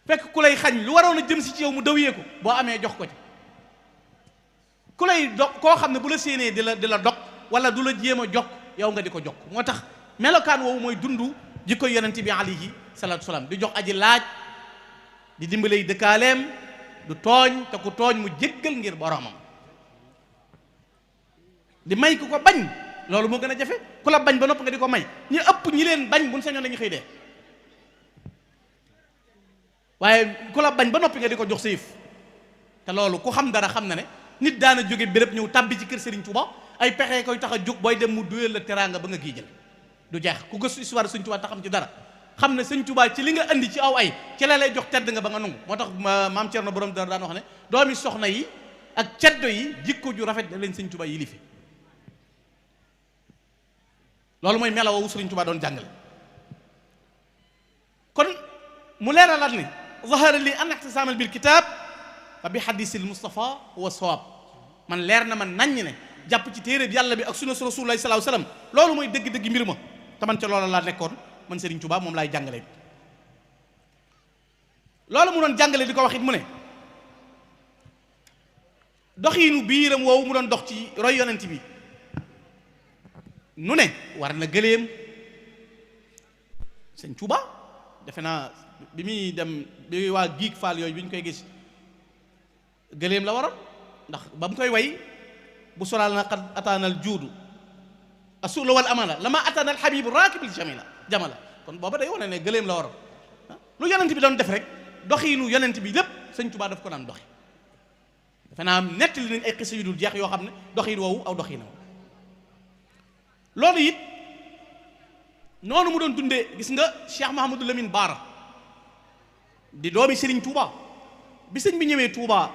fekk ku lay xañ lu waroon a jëm si ci yow mu dawee ko boo amee jox ko ci ku lay dog koo xam ne bu la séenee di la dog wala du la jéem a jokk yow nga di ko jokk moo tax melokaan woowu mooy dund jikko yonent bi alayhi salaatu salaam di jox aji laaj di dimbalay dëkkaaleem du tooñ te ku tooñ mu jéggal ngir boromam di may ku ko bañ loolu moo gën a jafe ku la bañ ba nopp nga di ko may ñi ëpp ñi leen bañ buñ sañoon dañuy xëy dee waaye ku la bañ ba noppi nga di ko jox sa yëf te loolu ku xam dara xam na ne nit daana jóge béréb ñëw tàbbi ci kër Serigne Touba ay pexe koy tax a jóg booy dem mu duyal la teraanga ba nga gii jël du jeex ku gëstu histoire Serigne Touba tax xam ci dara xam ne Serigne Touba ci li nga andi ci aw ay ci la lay jox tedd nga ba nga nangu moo tax maam Thierno borom dara daan wax ne doomi soxna yi ak ceddo yi jikko ju rafet da leen Serigne Touba yilife loolu mooy melaw wu Serigne Touba doon jàngale kon mu leeralaat ni zahara li an ihtisamal bil kitab fa bi hadisil Mustafa wa sawab man leer na man naññ ne jàpp ci téere bi yàlla bi ak sunna Rasulullah sallallahu alayhi wasallam loolu mooy dëgg-dëgg mbir ma te man ca loola laa nekkoon man Serigne Touba moom laay jàngale loolu mu doon jàngale di ko wax it mu ne doxiinu biiram woowu mu doon dox ci roy yonent bi nu ne war na gëléem Serigne Touba defe naa bi muy dem bi waa giig faal yooyu bi ñu koy gis gëléem la waroon ndax ba mu koy way bu soral na qad ataanal juudu asula wal amala lama ataanal habibu rakibil jamala kon booba day wane ne gëléem la waroon lu yonent bi doon def rek doxiinu yonent bi lépp Sëñ Tuubaa daf ko daan doxi defe naa nettali nañ ay xisa yu dul jeex yoo xam ne doxiin woowu aw doxiinam loolu it noonu mu doon dundee gis nga Cheikh Mahamadou Lamine Baara di doomi Serigne Touba bi sëñ bi ñëwee Touba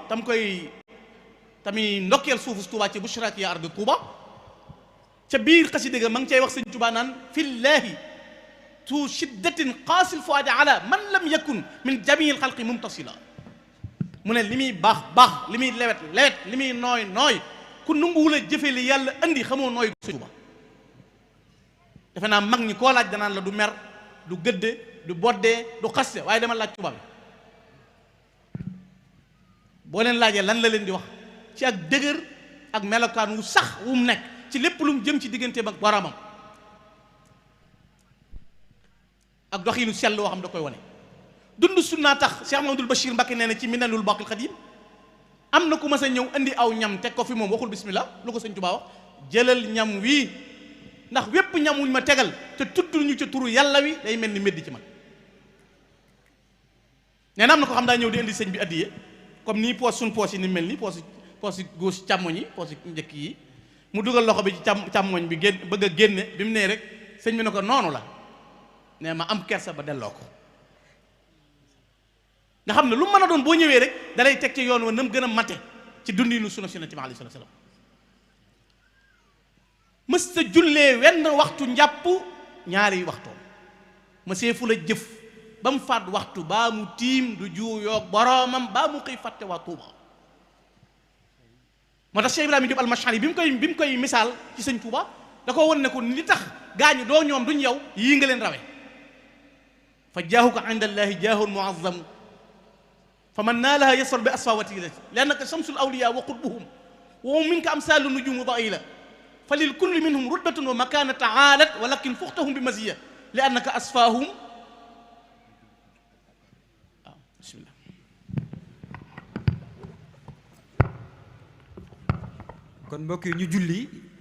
tamit ndokkeel suufu Touba ci bushraaki ya ardu Touba ca biir xasida ga ma ngi cay wax sëñ Touba naan fillahi tu shiddatin qaasil fuadi ala man lam yakun min jamil xalqi mumtasila mu ne li muy baax li muy lewet li muy nooy ku nanguwul a jëfe li yàlla andi xamoo nooy sëñ Touba defe naa mag ñi koo laaj danaan la du mer du gëdde du boddee du xaste waaye dama laaj Touba bi boo leen laajee lan la leen di wax ci ak dëgër ak melokaan wu sax wu mu nekk ci lépp lu mu jëm ci digganteem ak boromam ak doxiinu sell woo xam da koy wane dund sunnaa tax Cheikh Mamadou Bachir Mbacké nee na ci Minanul Baqil Xadim am na ku mas a ñëw indi aw ñam teg ko fi moom waxul bismillah lu ko sëñ Tuubaa wax jëlal ñam wii ndax wépp ñam wuñ ma tegal te tuddul ñu ca turu yàlla wi day mel ni médd ci man nee na am na ko xam daa ñëw di indi sëñ bi addiye comme nii suñ poos yi ni mel nii poos gauche càmmoñ yi poos njëkk yi mu dugal loxo bi ci càmmoñ bi bëgg a génne bi mu nee rek sëñ bi ne ko noonu la nee ma am kersa ba delloo ko nga xam ne lu mën a doon boo ñëwee rek dalay teg ci yoon wa nam gën a mate ci dundinu sunna Yonent bi alayhi salaam mës ta jullee wenn waxtu njàpp ñaari waxtoom mësee fu la jëf ba mu faat waxtu baa mu tiim du juuyoog boroomam baa mu koy fàtte waa Tuuba moo tax Cheikh Ibrahima Diop al-Mash'ari bi mu koy misaal ci sëñ Tuuba da ko won ne ko li tax gaañu doo ñoom duñ yow yii nga leen rawe fa jaahuka inda allahi jaahun muazzamu fa man naalaha yasfar bi asfa watilati li annaka shamsul awliya wa qutbuhum wa minka amsalu nujumu daila fa lil kulli minhum rutbatun wa makanata aalat walakin fuxtahum bi maziya li annaka asfahum waaw bismillah kon mbokk yi ñu julli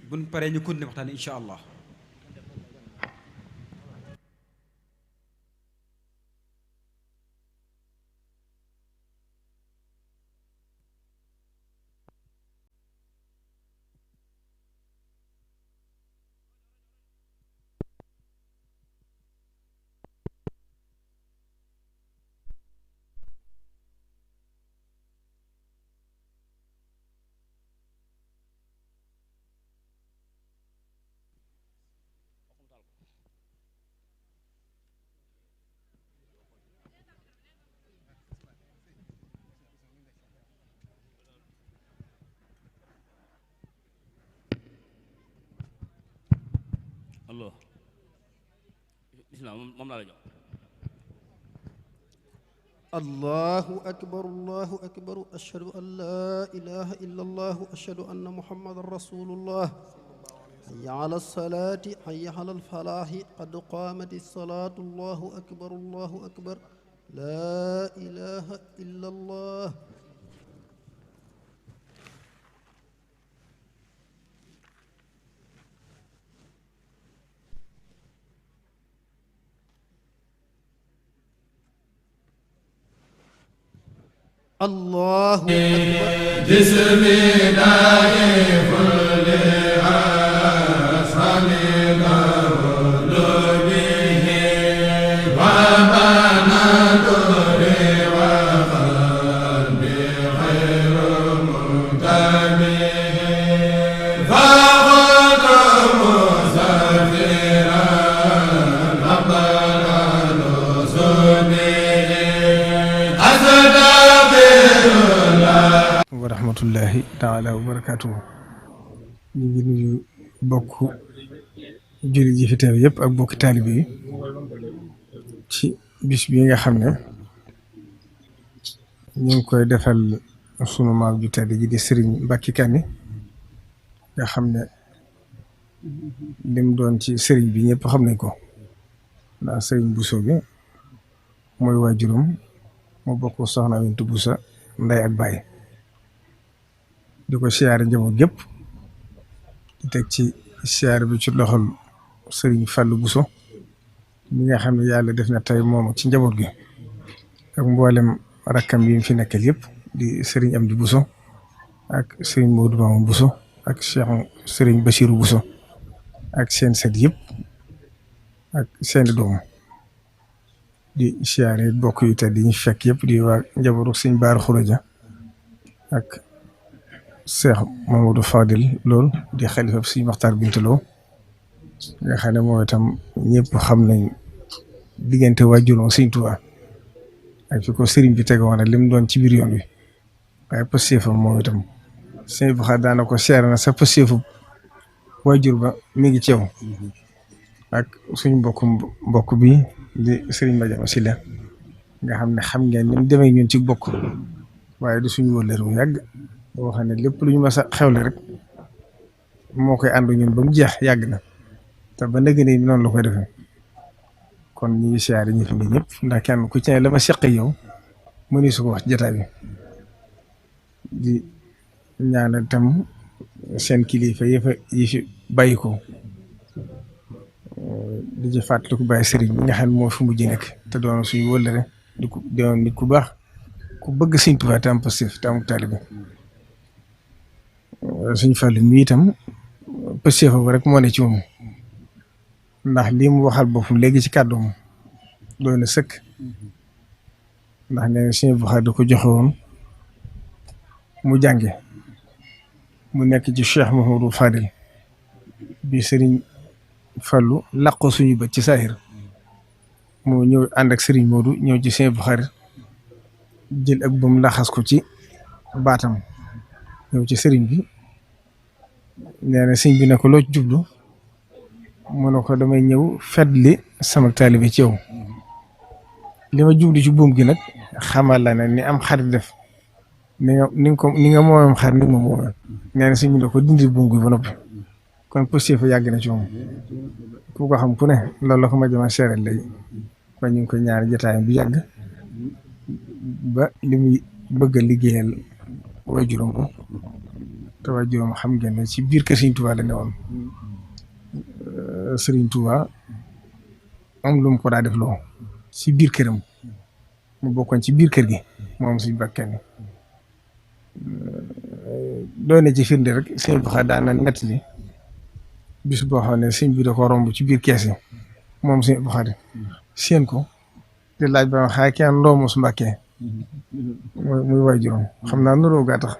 buñ paree ñu continuer waxtaan insha allah Allah bismillah moom laa la jox. allahu akbar ashhadu an la ilaha illa allah ashhadu anna muhammadan rasulullah hayya ala salaati hayya ala alfalaahi qad qaamati salaatu allahu akbar la ilaha illa allah. Allahu wa rahmatullahi taala wa barakaatuhu. ñu ngi nuyu bokk julli ji fi teew yëpp ak bokki taalibe yi ci bis bi nga xam ne ñu ngi koy defal sunu maam ju tedd ji di Serigne Mbacké Kanni nga xam ne lim doon ci Serigne bi ñëpp xam nañ ko ndax Serigne Bousso bi mooy waajuram mu bokk soxna Amintu Bousso ndey ak baay di ko siyaare njaboot gépp di teg ci siyaare bi ci loxol Serigne Fallou Bousso mi nga xam ne yàlla def na tey moom ci njaboot gi ak mboolem rakkam yi mu fi nekkal yëpp di Serigne Amdi Bousso ak Serigne Modou Mamoun Bousso ak Cheikh Serigne Bachirou Bousso ak seen set yëpp ak seeni doom di siyaare bokk yu tedd yi ñu fekk yëpp di waa njabootu Serigne Bara Khourédia ak Cheikh Mamadou Fadil lool di xalifa Serigne Makhtar Binta Lo nga xam ne moom itam ñëpp xam nañ diggante waajuram Serigne Touba ak fi ko Serigne bi tegoon ak li mu doon ci biir yoon wi waaye pëstéefam moom itam Serigne bi xam daana ko seere na sa pëstéefu waajur ba mi ngi ceew ak suñu mbokk bi di Serigne Madiama Sylla nga xam ne xam ngeen ni mu demee ñun ci bokk waaye du suñu wëllëre bu yàgg boo xam ne lépp lu ñu mas a xewle rek moo koy ànd ñun ba mu jeex yàgg na te ba ndëgg ne noonu la koy defee kon ñu ngi siyaare ñi fi ne ñëpp ndax kenn ku ci ne la ma seq yow mëni su ko wax jotaay bi di ñaanal itam seen kilifa yi fi bàyyi ko di ci fàttaliku bàyyi sëriñ bi nga xam ne moo fi mujj nekk te doon suñu wëllëre di ko doon nit ku baax ku bëgg Sëriñ Tuubaa te am positif te am taalibe suñu fàllu mi itam positif rek moo ne ci moom ndax lii mu waxal boppam léegi ci kàddoom doy na sëkk ndax nee na suñu Buxaari da ko joxe woon mu jànge mu nekk ci Cheikh Mouhamadou Fadil bi Serigne Fallou laqoo suñu bët ci saahir moo ñëw ànd ak Serigne Modou ñëw ci suñu Buxaari jël ak bam laxas ko ci baatam ñëw ci Serigne bi nee na sëñ bi ne ko loo ci jublu mu ne ko damay ñëw fetli sama taalibe ci yow li ma jublu ci buum gi nag xamal la ne ni am xarit def ni nga moomam xar ni ma moomam nee na sëñ bi ne ko dindi buum gi ba noppi kon positif yàgg na ci moom ku ko xam ku ne loolu la ko ma jama seeral léegi kon ñu ngi ko ñaari jotaayam bu yàgg ba li muy bëgg a liggéeyal waajuram ko te waajuram xam ngeen ne ci biir kër Sëriñ Tuubaa la ne woon Sëriñ Tuubaa am lu mu ko daa def loo ci biir këram mu bokkoon ci biir kër gi moom suñu bakkan doy na ci firnde rek sëñ bi daan na nett li bis boo xam ne sëñ bi da ko romb ci biir kees yi moom sëñ bi xaadi seen ko di laaj ba xaay kenn ndoomu su Mbàkke muy waajuram xam naa nuroo gaa tax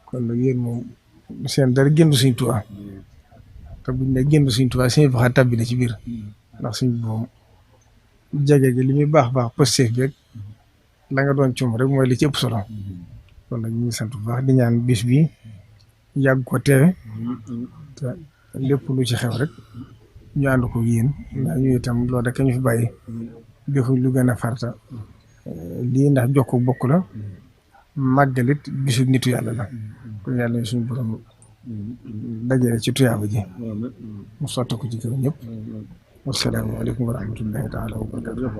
kon nag yéen moom seen dara géndu Sëriñ Tuubaa te buñ ne géndu Sëriñ Tuubaa sëñ bi xaadi tabbi na ci biir ndax suñ boom jege gi li muy baax positif bi rek la nga doon cum rek mooy li ci ëpp solo kon nag ñu ngi sant bu baax di ñaan bis bi yàgg ko teewe te lépp lu ci xew rek ñu ànd ko yéen ndax ñu itam loolu rek ñu fi bàyyi defuñ lu gën a farta lii ndax jokk bokk la màggalit bisu nitu yàlla la kon yàlla ñu suñu borom dajale ci tuyaaba ji mu sotti ko ci kër ñëpp wassalaamu aleykum wa rahmatullahi taala wa barakatuh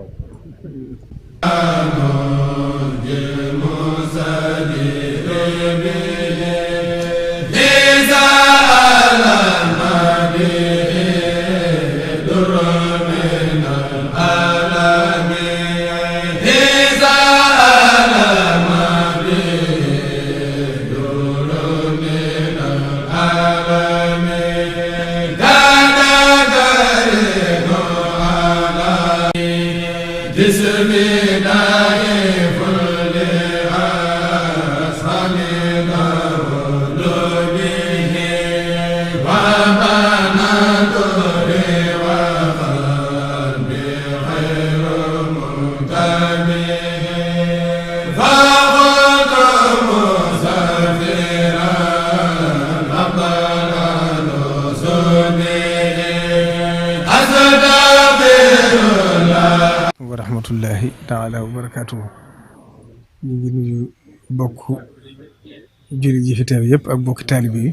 wa rahmatullahi taala wa barakaatuhu ñu ngi nuyu bokk jullit ji fi teew yëpp ak bokki taalibe yi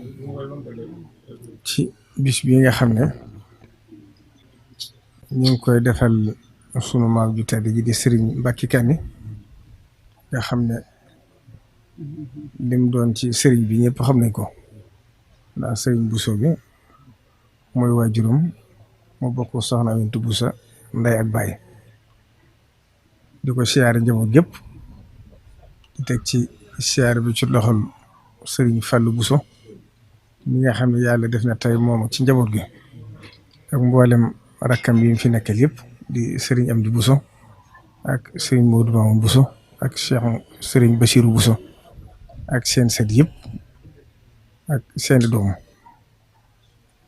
ci bis bi nga xam ne ñu ngi koy defal sunu maam ju tedd ji di Serigne Mbacké Kanni nga xam ne lim doon ci Serigne bi ñëpp xam nañ ko ndax Serigne Bousso bi mooy waajuram mu bokk soxna Amintu Bousso ndey ak baay di ko siyaare njaboot gépp di teg ci siyaare bi ci loxol Serigne Fallou Bousso mi nga xam ne yàlla def na tey moom ci njaboot gi ak mboolem rakkam yi mu fi nekkal yëpp di Serigne Amdi Bousso ak Serigne Modou Mamoun Bousso ak Cheikh Serigne Bachirou Bousso ak seen set yëpp ak seen doom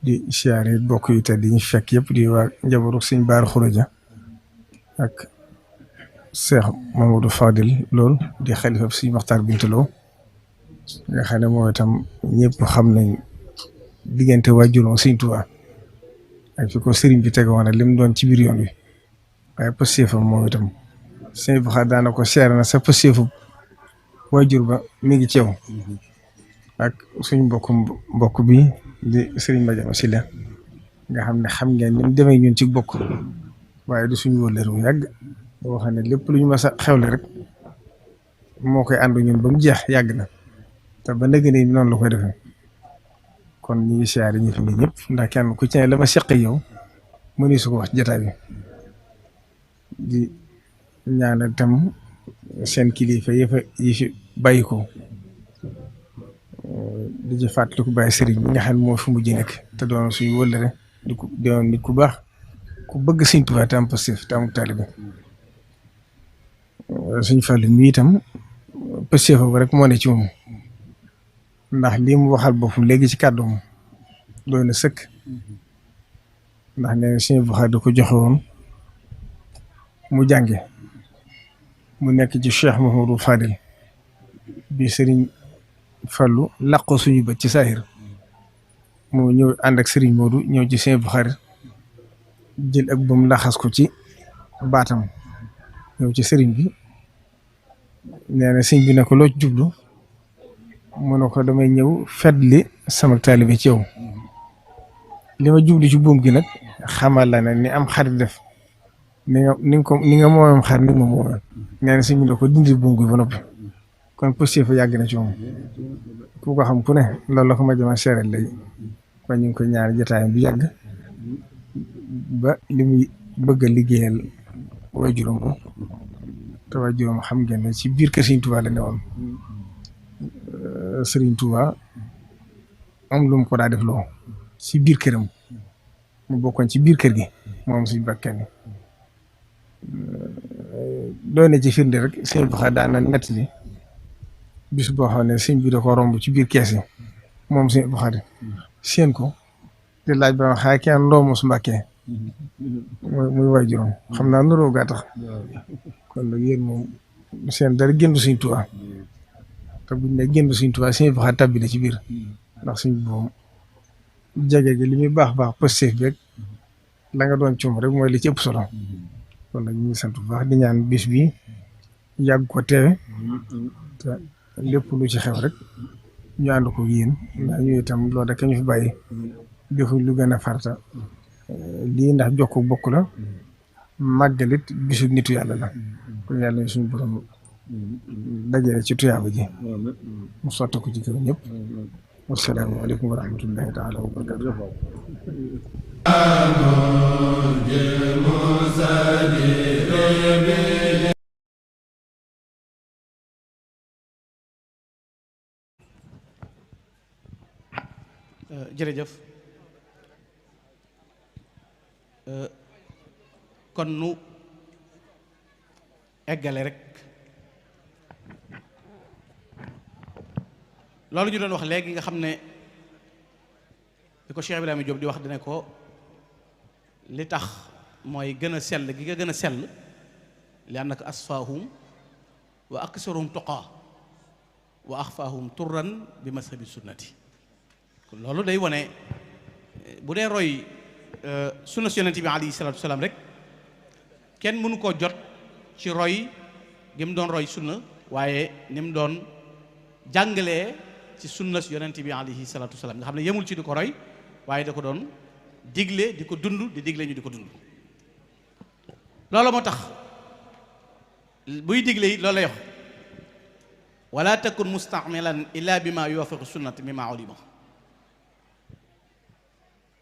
di siyaare bokk yu tedd di ñu fekk yëpp di waa njabootu Serigne Bara Khourédia ak Cheikh Mamadou Fadil lool di xalifa Serigne Makhtar Binta Lo nga xam ne mooy itam ñëpp xam nañ diggante waajuram Serigne Touba ak fi ko Serigne bi tegoon ak lim doon ci biir yoon wi waaye pëstéefam moom itam Serigne Bakha daana ko seere na sa pëstéefu waajur ba mi ngi ceew ak suñ mbokk bi di Serigne Madiama Sylla nga xam ne xam ngeen ni mu demee ñun ci bokk waaye du suñu wëllër bu yàgg boo xam ne lépp lu ñu mas a xewle rek moo koy ànd ñun ba mu jeex yàgg na te ba léegi nii noonu la koy defee kon ñu ngi siyaare ñi fi ñëpp ndax kenn ku ci ne la ma seq yow mënu su ko wax jotaay bi di ñaanal tam seen kilifa yi fi bàyyi ko di ci fàttaliku bàyyi Serigne bi nga xam ne moo fi mujj nekk te doon suñu wëllëre di ko doon nit ku baax ku bëgg Serigne Touba te am positif te am taalibe suñ Fallu mi itam positif rek moo ne ci moom ndax lii mu waxal boppam léegi ci kàddoom doy na sëkk ndax nee na suñu Buxaar da ko joxe woon mu jànge mu nekk ci Cheikh Mouhamadou Fadil bi Serigne Fallu làqoo suñu bët ci saahir moo ñëw ànd ak Serigne Modou ñëw ci suñu Buxaar jël ak bam laxas ko ci baatam ñëw ci Serigne bi nee na sëñ bi ne ko loo jublu mu ne ko damay ñëw fetli sama taalibe ci yow li ma jublu ci buum gi nag xamal la ne ni am xarit def ni nga moomam xar ni ma moomam nee na sëñ bi ne ko dindi buum gi ba noppi kon positif fa yàgg na ci moom ku ko xam ku ne loolu la ko ma jëma seeral léegi kon ñu ngi koy ñaari jotaayam bi yàgg ba li muy bëgg a liggéeyal waajuram ko te waajuram xam ngeen ne ci biir kër Serigne Touba la ne woon Serigne Touba am lu mu ko daa def loo ci biir këram mu bokkoon ci biir kër gi moom suñu bakkan doy na ci firnde rek sëñ Bakha daan na nett li bis boo xam ne sëñ bi da ko romb ci biir kees yi moom sëñ Bakha seen ko te laaj ba xaay kenn ndoomu su Mbàkke muy waajuram xam naa nuroo gaa tax kon nag yéen moom seen dara génn Sëñ Tuubaa te buñ ne génn Sëñ Tuubaa Sëñ Bakha tabbi na ci biir ndax suñ boom jege gi li muy baax baax positif bi rek la nga doon coom rek mooy li ci ëpp solo kon nag ñu ngi sant bu baax di ñaan bis bi yàgg ko teewe te lépp lu ci xew rek ñu ànd ko yéen ndax ñu itam loolu rek ñu fi bàyyi defuñ lu gën a farata lii ndax jokk bokk la màggalit bisu nitu yàlla la kon yàlla suñu borom dajale ci tuyaaba ji mu sotti ko ci kër ñëpp wassalaamu aleykum wa rahmatullahi taala wa barakatuh jërëjëf kon nu eggale rek loolu ñu doon wax léegi nga xam ne li ko Cheikh Ibrahima Diop di wax dina ko li tax mooy gën a sell gi nga gën a sell li annaka asfaahum wa aksaruhum tuqaa wa axfaahum turran bi mazhabi sunnati kon loolu day wane bu dee roy sunna yonent bi alayhi salaatu wasalaam rek kenn mënu koo jot ci roy gi mu doon roy sunna waaye ni mu doon jàngalee ci sunna yonent bi alayhi salaatu wasalaam nga xam ne yemul ci di ko roy waaye da ko doon digle di ko dund di digle ñu di ko dund loolu moo tax buy digle yi loolu lay wax wala takun mustamilan illa bi ma yuwafiqu sunnati mi ma ulima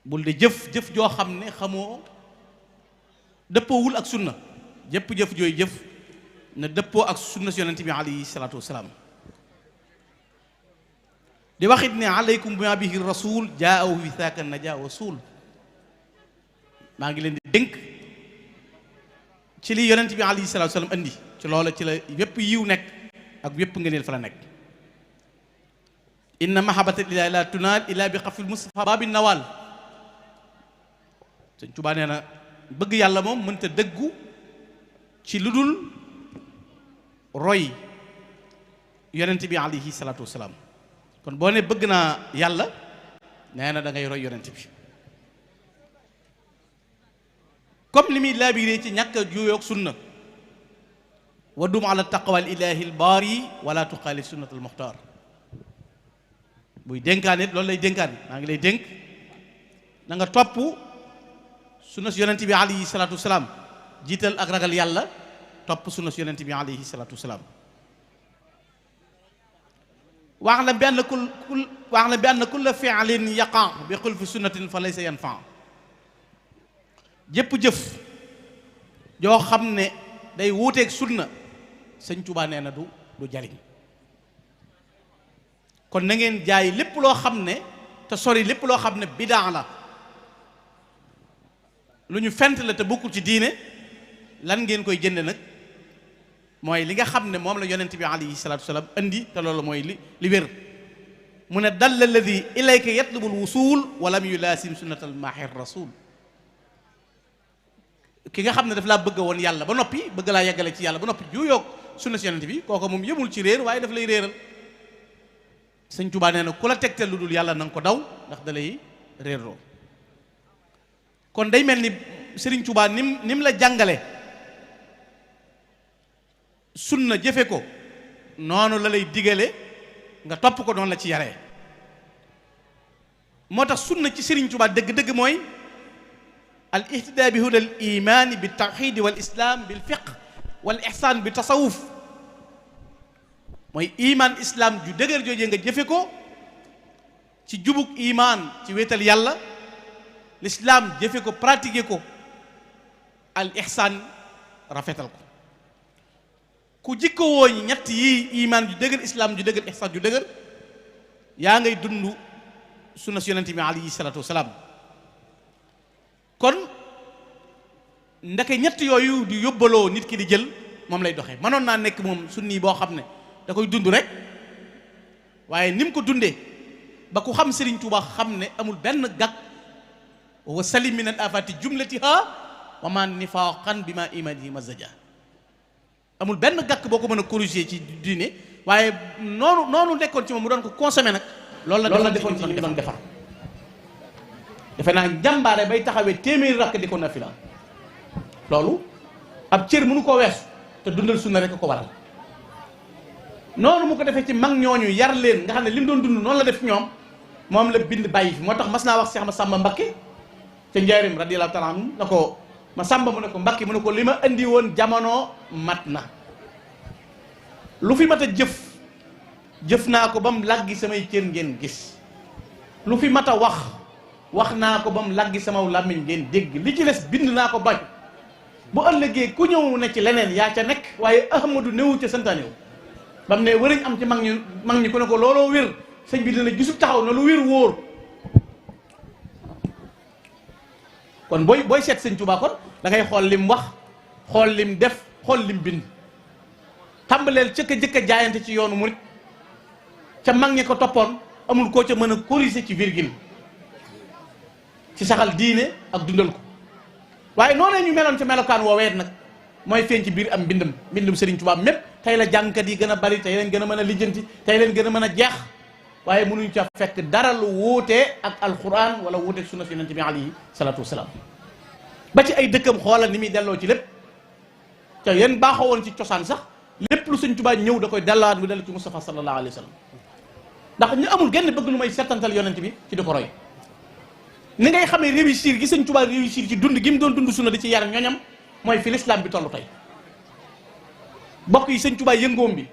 bul de jëf joo xam ne xamoo dëppoowul ak sunna jëf jooy jëf na dëppoo ak sunna si yonente bi alayhi salaatu wasalaam di waxit ne alaykum bima bihi rasul jaahu bi saaka naja wa suul maa ngi leen di dénk ci li yonente bi alayhi salaatu wasalaam andi ci loola ci la yépp yiw nekk ak yépp ngëneel fa la nekk inna mahabbata lillahi la tunaal illa bi xafil mustafa babi nawal Sëñ Tuubaa nee na bëgg yàlla moom mënta dëggu ci lu dul roy yonent bi alayhi salaatu wasalaam kon boo ne bëgg naa yàlla nee na da ngay roy yonent bi comme li muy laabiree ci ñàkk a juyoog sunna wa dum ala taqwa al ilahi al baari wala tuxaalif sunnat al muxtaar buy dénkaan it loolu lay dénkaan maa ngi lay dénk na nga topp sunna si yonent bi alayhi salaatu wasalaam jiital ak ragal yàlla topp sunna si yonent bi alayhi salaatu wasalaam wax na benn kulla fi'lin yaqa bi xulfi sunnatin fa laysa yanfa jëpp jëf joo xam ne day wuuteeg sunna Sëñ Tuubaa nee na du jariñ kon na ngeen jaay lépp loo xam ne te sori lépp loo xam ne bidaa la lu ñu fent la te bokkul ci diine lan ngeen koy jënde nag mooy li nga xam ne moom la yonent bi alayhi salaatu wasalaam andi te loolu mooy li wér mu ne dalla alladi ilayka yatlubul wusul walam yulaasim sunnatal maaxir rasul ki nga xam ne daf laa bëgg woon yàlla ba noppi bëgg laa yeggale ci yàlla ba noppi juuyoog sunna si yonent bi kooku moom yëmul ci réer waaye daf lay réeral Sëñ Tuubaa nee na ku la tegtal lu dul yàlla na nga ko daw ndax da lay réerloo kon day mel ni Sëriñ Tuubaa nim la jàngale sunna jëfe ko noonu la lay digale nga topp ko noonu la ci yaree moo tax sunna ci Sëriñ Tuubaa dëgg-dëgg mooy al ihtidaa bi hudal imaani bi tawxiidi wal islaam bil fiq wal ihsaan bi tasawuf mooy imaan islaam ju dëgër joojee nga jëfe ko ci jubug imaan ci wéetal yàlla l'islaam jëfe ko pratiquer ko al ihsaan rafetal ko ku jikko wooñ ñett yi imaan ju dëgër islaam ju dëgër ihsaan ju dëgër yaa ngay dund sunna si yonente bi alayhi salaatu wasalaam kon ndeke ñett yooyu di yóbbaloo nit ki di jël moom lay doxee mënoon naa nekk moom sunni boo xam ne da koy dund rek waaye ni mu ko dundee ba ku xam Serigne Touba xam ne amul benn gàkk wa salim min al afati jumlatiha wa ma nifaqan bi ma imanihi mazaja amul benn gàkk boo ko mën a corriger ci diine waaye noonu nekkoon ci moom mu doon ko consommer nag loolu la defoon ci ñu doon defar defe naa jàmbaare bay taxawee téeméeri rakk di ko nafila loolu ab cër mënu koo weesu te dundal sunna rek ko waral noonu mu ko defee ci mag ñooñu yar leen nga xam ne li mu doon dund noonu la def ñoom moom la bind bàyyi fi moo tax mas naa wax Cheikh Massamba Mbacké ca njaarim radiyallahu taala anhu na ko Massamba mu ne ko Mbacké mu ne ko li ma indi woon jamono mat na lu fi mat a jëf naa ko ba mu làggi samay cër ngeen gis lu fi mat a wax naa ko ba mu làggi sama làmmiñ ngeen dégg li ci des bind naa ko bañ bu ëllëgee ku ñëw ne ci leneen yaa ca nekk waaye Ahmadu néewu ca santaanewu ba mu ne wëriñ am ci mag ñi ku ne ko looloo wér sëñ bi dina gisul taxaw na lu wér wóor kon booy seet sëñ Tuubaa kon da ngay xool lim wax xool lim def xool lim bind tàmbaleel jëkk a jaayante ci yoonu murit ca mag ñi ko toppoon amul koo ca mën a corriger ci virgule ci saxal diine ak dundal ko waaye noonee ñu meloon ca melokaan woowee nag mooy feeñ ci biir am mbindum Serigne Touba mépp tey la jàngkat yi gën a bari tey leen gën a mën a lijjanti tey leen gën a mën a jeex waaye mënuñ ca fekk dara lu wuutee ak alquran wala wuutee sunna si yonent bi alayhi salaatu wasalaam ba ci ay dëkkam xoolal ni muy delloo ci lépp te yéen baaxoo woon ci cosaan sax lépp lu Serigne Touba ñëw da koy dellawaat mu dellu ci Mustafa sallallahu alayhi wa sallam ndax ñu amul genn bëgg lu may settantal yonent bi ci di ko roy ni ngay xamee réussir gi Sëñ Tuubaa réussir ci dund gi mu doon dund sunna di ci yar ñoñam mooy fi l'islam bi tollu tey bokk yi Sëñ Tuubaa yëngoom bi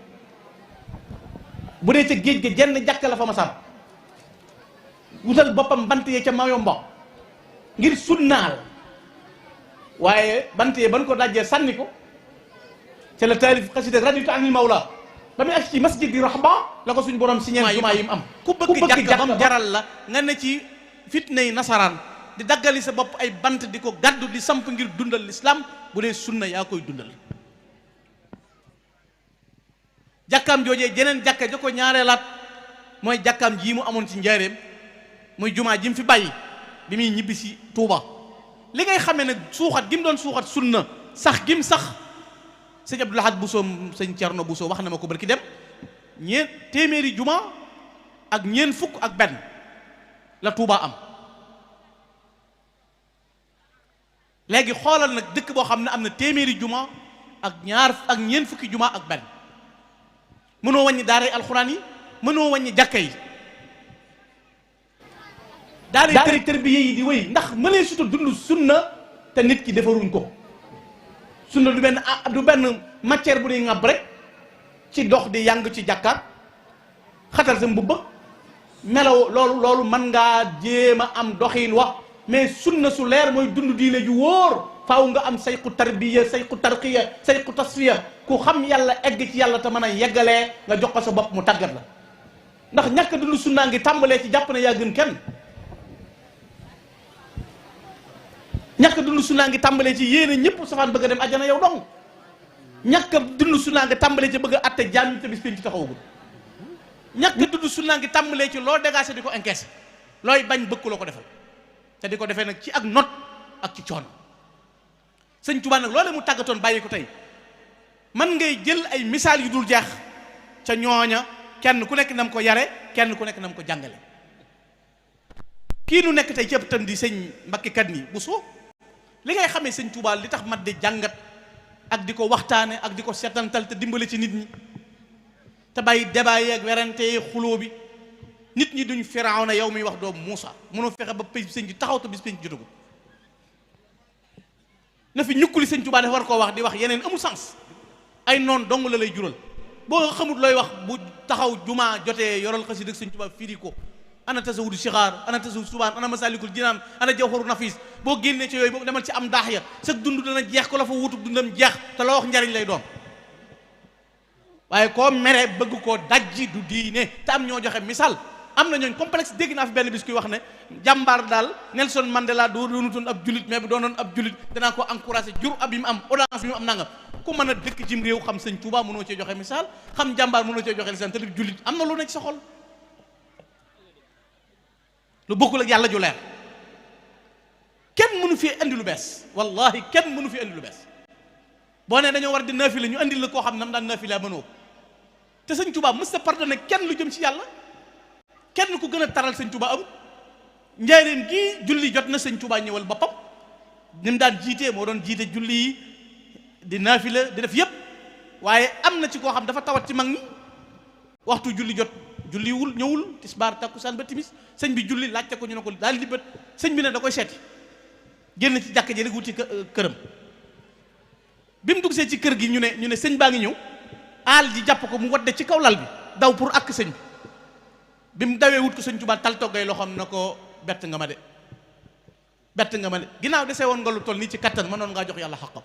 bu dee ca géej ga jenn jàkk la fa masam wutal boppam bant yee ca mayo mboq ngir sunnaal waaye bant yee ban ko dajjee sànni ko ca la taalif xasida raditu anil mawla ba muy ak ci masjid di rahba la ko suñ borom signé jumaa yi mu am ku bëgg jàkk ba mu jaral la nga ne ci fitnay nasaraan di daggali sa bopp ay bant di ko gàddu di samp ngir dundal l'islam bu dee sunna yaa koy dundal jàkkaam joojee jeneen jàkka ja ko ñaareelaat mooy jàkkaam jii mu amoon ci njaareem muy jumaa ji mu fi bàyyi bi muy ñibbi si Tuuba li ngay xamee nag suuxat gi mu doon suuxat sunna sax gim sax sëñ Abdou Lahad Bousso sëñ Cerno Bousso wax na ma ko barki dem téeméeri juma ak ñeen fukk ak benn la Touba am léegi xoolal nag dëkk boo xam ne am na téeméeri juma ak ñeen fukki juma ak benn mënoo wàññi daaray alxuraan yi mënoo wàññi jàkka yi daaray tarbiya yi di wéy ndax mënee suta dund sunna te nit ki defaruñ ko sunna du benn matière bu ñuy ŋàbb rek ci dox di yàng ci jàkkaat xatal sa mbubb melaw loolu mën ngaa jéem a am doxiin wax mais sunna su leer mooy dund diine ju wóor faaw nga am sayqu tarbiya sayqu tarqiya sayqu tasfiya ku xam yàlla egg ci yàlla te mën a yeggalee nga jox ko sa bopp mu tàggat la ndax ñàkk dund sunnaa ngi tàmbalee ci jàpp ne yaa gën kenn ñàkk dund sunnaa ngi tàmbalee ci yéene ñëpp safaan bëgg a dem àjjana yow dong ñàkk dund sunnaa ngi tàmbalee ci bëgg a atte jaam ñi te bis pénc ci taxawagul ñàkk dund sunnaa ngi tàmbalee ci loo dégagé di ko encaissé looy bañ bëgg la ko defal te di ko defee nag ci ak not ak ci coono sëñ Tuubaa nag loolee mu tàggatoon bàyyi ko tey man ngay jël ay misaal yu dul jeex ca ñooña kenn ku nekk nam ko yare kenn ku nekk nam ko jàngale kii nu nekk tey ci ëpp tam di sëñ Mbakke Kanni Bousso li ngay xamee sëñ Tuubaa li tax mat di jàngat ak di ko waxtaane ak di ko setantal te dimbale ci nit ñi te bàyyi débat yi ak werante yi xuloo bi nit ñi duñ Firawna yow miy wax doomu Muusa mënoo fexe ba pay sëñ ji taxaw te bis pénc jotagul na fi ñukkuli sëñ Tuubaa dafa war koo wax di wax yeneen amul sens ay noon dong la lay jural boo xamut looy wax bu taxaw jumaa jotee yoral xasida ak sëñ Tuubaa firi ko ana tasawudu sixaar ana tasawudu subaan ana masalikul jinaan ana jawharu nafis boo génnee ci yooyu boobu demal ci am daax ya sa dund dana jeex ko la fa wutub dundam jeex te la wax njariñ lay doon waaye koo mere bëgg koo dajji du diine te am ñoo joxe misaal am na ñooñ complexe dégg naa fi benn bis kuy wax ne jàmbaar daal Nelson Mandela doonutoon ab julit mais bu doonoon ab julit danaa ko encouragé jur ab yi mu am audace bi mu am nangam ku mën a dëkk cim réew xam sëñ Tuubaa mënoo cee joxe misaal xam jàmbaar mënoo cee joxe lisaan te di julit am na lu nekk sa xol lu bokkul ak yàlla ju leer kenn mënu fi indi lu bees wallahi kenn mënu fi indi lu bees boo nee dañoo war di naafila ñu andil la koo xam nam daan naafila mënoo te sëñ Tuubaa mës a pardonné kenn lu jëm ci yàlla kenn ku gën a taral sëñ Tuubaa amut njaareem gii julli jot na sëñ Tuubaa ñëwal boppam ni mu daan jiitee moo doon jiite julli yi di naafila di def yépp waaye am na ci koo xam dafa tawat ci mag ñi waxtu julli jot julliwul ñëwul tisbaar takkusaan ba timis sëñ bi julli laajte ko ñu ne ko daal di bët sëñ bi ne da koy seeti génn ci jàkk ji rek wuti këram bi mu dugsee ci kër gi ñu ne sëñ baa ngi ñëw aal ji jàpp ko mu wadde ci kaw lal bi daw pour ak sëñ bi mu dawee wut ko sëñ Tuubaa tal toggay loxoom na ko bett nga ma de ginnaaw desee woon nga lu toll nii ci kattan mënoon ngaa jox yàlla xaqam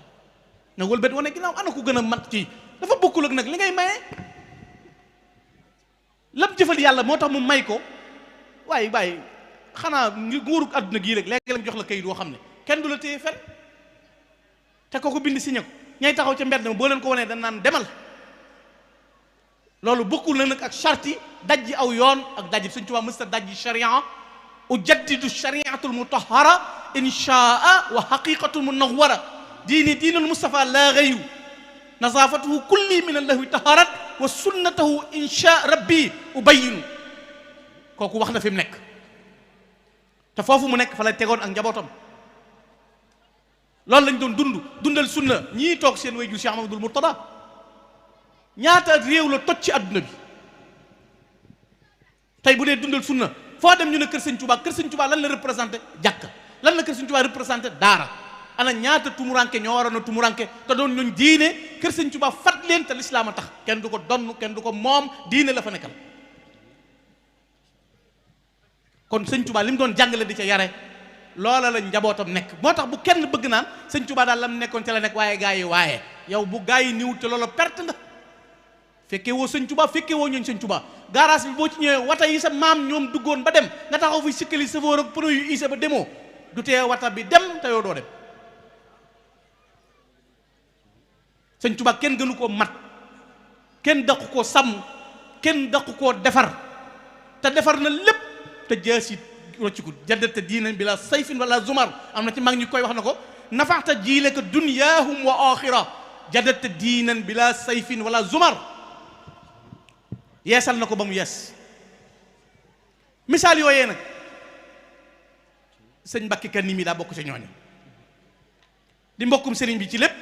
na wëlbét wane ginnaaw ana ko gën a mat ci dafa bokkul ak nag li ngay maye lam jëfal yàlla moo tax mu may ko waaye xanaa nguurug àdduna gii rek léegi lam jox la kayit woo xam ne kenn du la téye fen te ko bind signé ko ñay taxaw ca mbedd ma boo leen ko wanee dañ naan demal loolu bokkul na nag ak charti dajji aw yoon ak dajji Sëñ Tuubaa mësta dajji sharia ujaddidu shariatul mutahhara inshaa wa haqiqatul munawwara diinul Mustafa la ghayru nazafatuhu kulli min allahwi taharat wa sunnatahu insha rabbi ubayinu kooku wax na fi mu nekk te foofu mu nekk fa la tegoon ak njabootam loolu lañ doon dundal sunna ñii toog seen way ju Cheikh Mamadul Murtada ñaata réew la toj ci àdduna bi tey bu dee dundal sunna foo dem ñu ne kër Sëñ Tuubaa lan la représenté jàkka lan la kër Sëñ Tuubaa représenté daara ana ñaata tumuranke ñoo waroon a tumuranke te doon ñooñ diine kër Sëñ Tuubaa fat leen te lislaam a tax kenn du ko donn kenn du ko moom diine la fa nekkal kon Sëñ Tuubaa li mu doon jàngale di ca yare loola la njabootam nekk moo tax bu kenn bëgg naan Sëñ Tuubaa daal lam nekkoon ca la nekk waaye yow bu gaa yi niw te loola perte nga fekkee woo Sëñ Tuubaa fekkee woo ñooñ Sëñ Tuubaa garage bi boo ci ñëwee wata yi sa maam ñoom duggoon ba dem nga taxaw fi sikkali sëfoor ak pneu yu isa ba demoo du tee wata bi dem te yow doo dem Sëñ Tuubaa kenn gënu koo mat kenn daqu koo sàmm kenn daqu koo defar te defar na lépp te jaasit rocciku jaddata diinan bi la sayfin wala zumar am na ci mag ñi koy wax na ko nafaxta jiileka dunyaahum wa axira jaddata diinan bi la sayfin wala zumar yeesal na ko ba mu yees misaal yooyee nag sëñ Mbàkke Kanni mi daa bokk ci ñooñu di mbokkum sëriñ bi ci lépp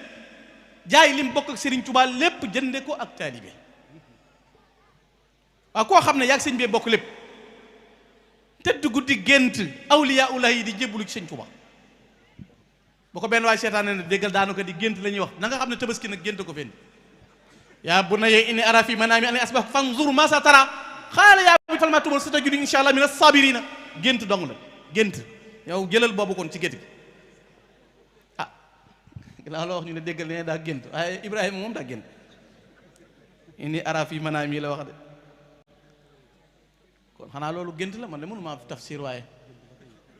jaay lim bokk ak sëriñ Tuubaa lépp jënde ko ak taalibe waaw koo xam ne yaag sëñ bee bokk lépp tëdd guddi gént awliyaa ullah yi di jébbalu ci sëñ Tuubaa bu ko benn waay seetaane ne déggal daanu ko di gént la ñuy wax na nga xam ne tabaski nag gént ko fenn yaa bunayya inni araa fii manaami annii asbahuka fanzur maa saa taraa qaala yaa abati if'al maa tu'mar satajidunii inshaa Allaah mina as-saabiriina gént dong la gént yow jëlal boobu kon ci gént gi ah ginnaaw la wax ñu ne déggal ne daa gént waaye Ibrahima moom daa gént inni araa fii manaami la wax de kon xanaa loolu gént la man de mënu maa tafsir waaye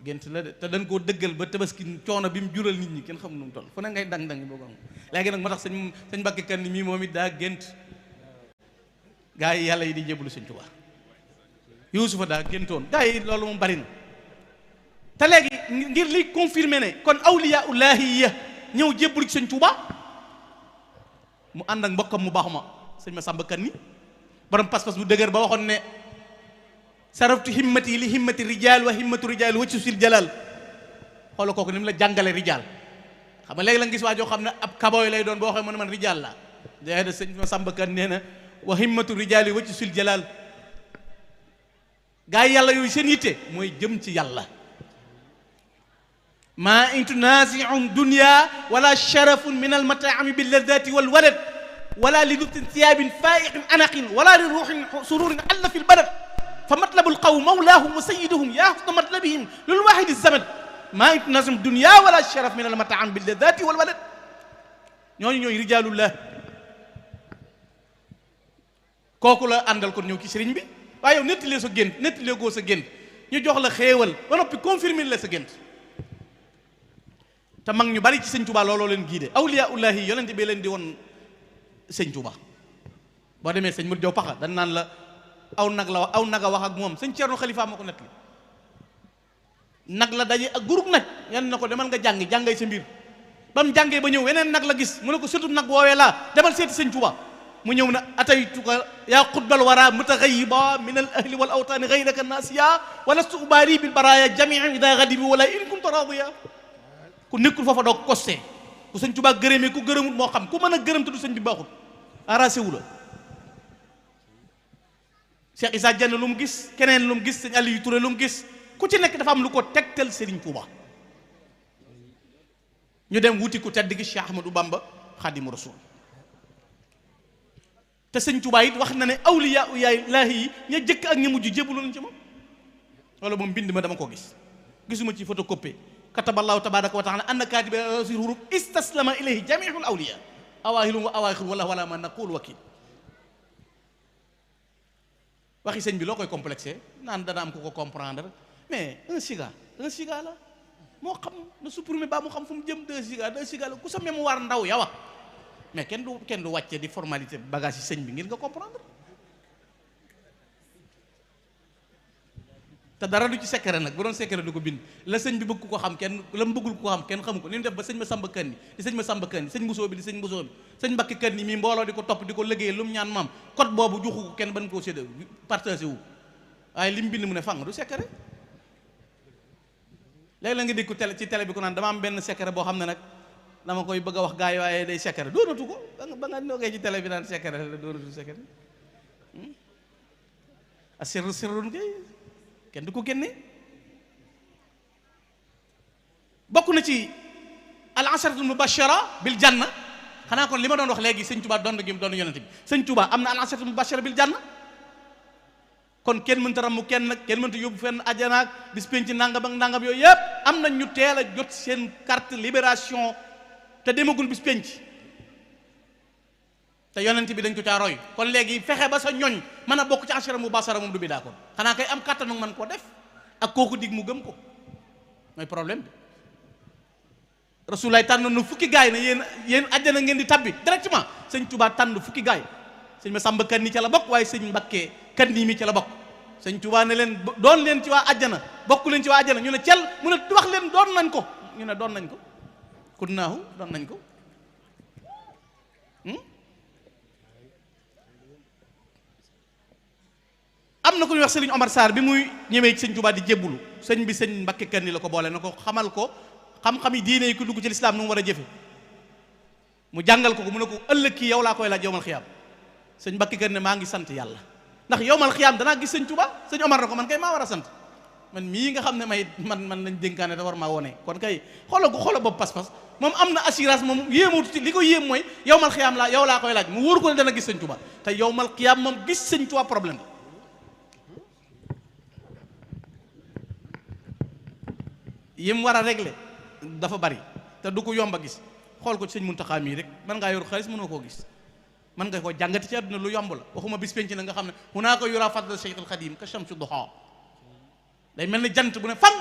gént la de te dañ koo dëggal ba tabaski coono bi mu jural nit ñi kenn xam nu mu toll fu ne ngay dang-dang boo ko am léegi nag moo tax sëñ Mbàkke Kanni mii moom it daa gént gaa yi yàlla yi di jébbalu Sëñ Tuubaa Yuusufa daa géntoon gaa yi loolu moom bari na te léegi ngir liy confirmer ne kon awliyaa ullaahi ya ñëw jébbalu ci Sëñ Tuubaa mu ànd ak mbokkam mu baax ma sëñ Masamba Kanni borom pas-pas bu dëgër ba waxoon ne saraftu himmati li himmati rijal wa himmatu rijal waccu sil jalal xoola kooku ni mu la jàngale rijal xam nga léegi la nga gis waa joo xam ne ab kabooy lay doon boo waxee mu ne man rijal la déedéet sëñ Masamba Kanni nee na wa himmatu rijali waccu sil jalal gaa yi yàlla yooyu seen yitte mooy jëm ci yàlla ma intu naasiun dunya wala sharafun min almataami billadati walwalad wala li lubtin thiyaabin faa'iqin anaqin wala li ruuxin sururin alla fi lbalad fa matlabul qawm mawlaahum wa sayyiduhum yaa husna matlabihim lil waahidi zamad maa intu naasiun dunya wala sharaf min almataami billadati walwalad ñooñu ñooy rijaalullah kooku la àndal kon ñëw ci sëriñ bi waaye yow nettalee sa gént nettalee goo sa gént ñu jox la xéewal ba noppi confirmer la sa gént te mag ñu bari ci sëñ Tuubaa looloo leen giide awliyaa ullahi yonente bi leen di woon sëñ Tuubaa boo demee sëñ Mur Jaw Paxa dañ naan la aw nag a wax ak moom sëñ Ceerno Xalifa moo ko nettali nag la daje ak gurug nag yan na ko demal nga jàngay sa mbir ba mu jàngee ba ñëw weneen nag la gis mu ne ko surtout nag woowee laa demal seeti sëñ Tuubaa mu ñëw na ataytuka yaa xutbal wara mutaxayiba min al ahli wal awtaani gayraka naasiya wa lastu ubaari bil baraaya jamian ida gadibi wala in kunta radiya ku nekkul foofa doo koste ku sëñ Tuubaa gërëmee ku gërëmut moo xam ku mën a gërëm te du sëñ bi baaxul arrasé wu la Cheikh Issa Diagne lu mu gis keneen lu mu gis sëñ Aliou Touré lu mu gis ku ci nekk dafa am lu ko tegtal Serigne Touba ñu dem wuti ku tedd gi Cheikh Ahmadou Bamba Xaadimu Rasuul te sëñ Touba it wax na ne awliya laahi yi ña jëkk ak ña mujj jébbalu nañ ci moom wala moom bind ma dama ko gis gisuma ci photocopie kataballahu tabaraka wa taala anna kaatiba sir huruf istaslama ilayhi jamiul awliya awaahilum wa awaaxir wala ma naqul wakil waxi sëñ bi loo koy complexé naan dana am ku ko comprendre mais un giga la moo xam na supprimer ba mu xam fu mu jëm 2 giga la ku sa mémoire ndaw yawa mais kenn du wàcce di formalité bagage yi sëñ bi ngir nga comprendre te dara du ci secret nag bu doon secret du ko bind la sëñ bi bëgg ko xam kenn la mu bëggul ko xam kenn xamu ko ni mu def ba sëñ ma sàmba kan di sëñ ma sàmba kan sëñ mbusoo bi di sëñ mbusoo bi sëñ mbakki kan mii mbooloo di ko topp di ko liggéey lu mu ñaan maam code boobu juxu ko kenn ban koo séddee partagé wu waaye li mu bind mu ne fang du secret léegi la nga dégg ko télé ci télé bi ko naan dama am benn secret boo xam ne nag dama koy bëgg a wax gars yi waaye day secret doonatu ko ba nga noogee ci télé bi naan secret la doonatu secret a sirrun kay kenn du ko génne bokk na ci al asharatul mubashara bil janna xanaa kon li ma doon wax léegi sëñ Tuubaa doon gi mu doon yonente bi sëñ Tuubaa am na al asharatul mubashara bil janna kon kenn mënta ramu kenn nag kenn mënta yóbbu fenn ajanaak bis penc nangam ak nangam yooyu yëpp am na ñu teel a jot seen carte libération te demagul bis penc te yonent bi dañ ko caa roy kon léegi fexe ba sa ñoñ mën a bokk ci ashara mubashara moom du bi daa kon xanaa kay am kàttanu man koo def ak kooku dig mu gëm ko mooy problème bi rasulaay tànn na fukki gaay ne yéen àjjana ngeen di tabbi directement sëñ Tuubaa tànn fukki gaay sëñ ma sàmba kan ni ca la bokk waaye sëñ Mbakke kan nii mi ca la bokk sëñ Tuubaa ne leen doon leen ci waa àjjana bokk leen ci waa àjjana ñu ne cel mu ne wax leen doon nañ ko ñu ne doon nañ ko kun naahu doon nañ ko am na ku ñuy wax Sëriñ Omar Sarr bi muy ñëwee ci sëñ Tuubaa di jébbulu sëñ bi sëñ Mbakke kan ni la ko boole na ko xamal ko xam-xam yi diine yi ku dugg ci lislaam nu mu war a jëfe mu jàngal ko mu ne ko ëllëg kii yow laa koy laaj yowmal xiyaam sëñ Mbakke kan ne maa ngi sant yàlla ndax yowmal xiyaam danaa gis sëñ Tuubaa sëñ Omar na ko man kay maa war a sant man mii nga xam ne man lañ dénkaane da war maa wone kon kay xoola boobu pas-pas moom am na assurance moom yéemut ci li ko yéem mooy yowmal xiyaam yow laa koy laaj mu wóor ko ne dana gis sëñ Tuubaa te yowmal xiyaam moom gis sëñ Tuubaa problème yim war a régler dafa bari te du ko yomb a gis xool ko ci sëñ Muntaxa mii rek man ngaa yor xaalis mënoo koo gis man nga ko jàngati ci àdduna lu yomb la waxuma bis penc na nga xam ne hunaaka yura fadl Cheikh al Xadim ka shamsi duha day mel ni jant bu ne fan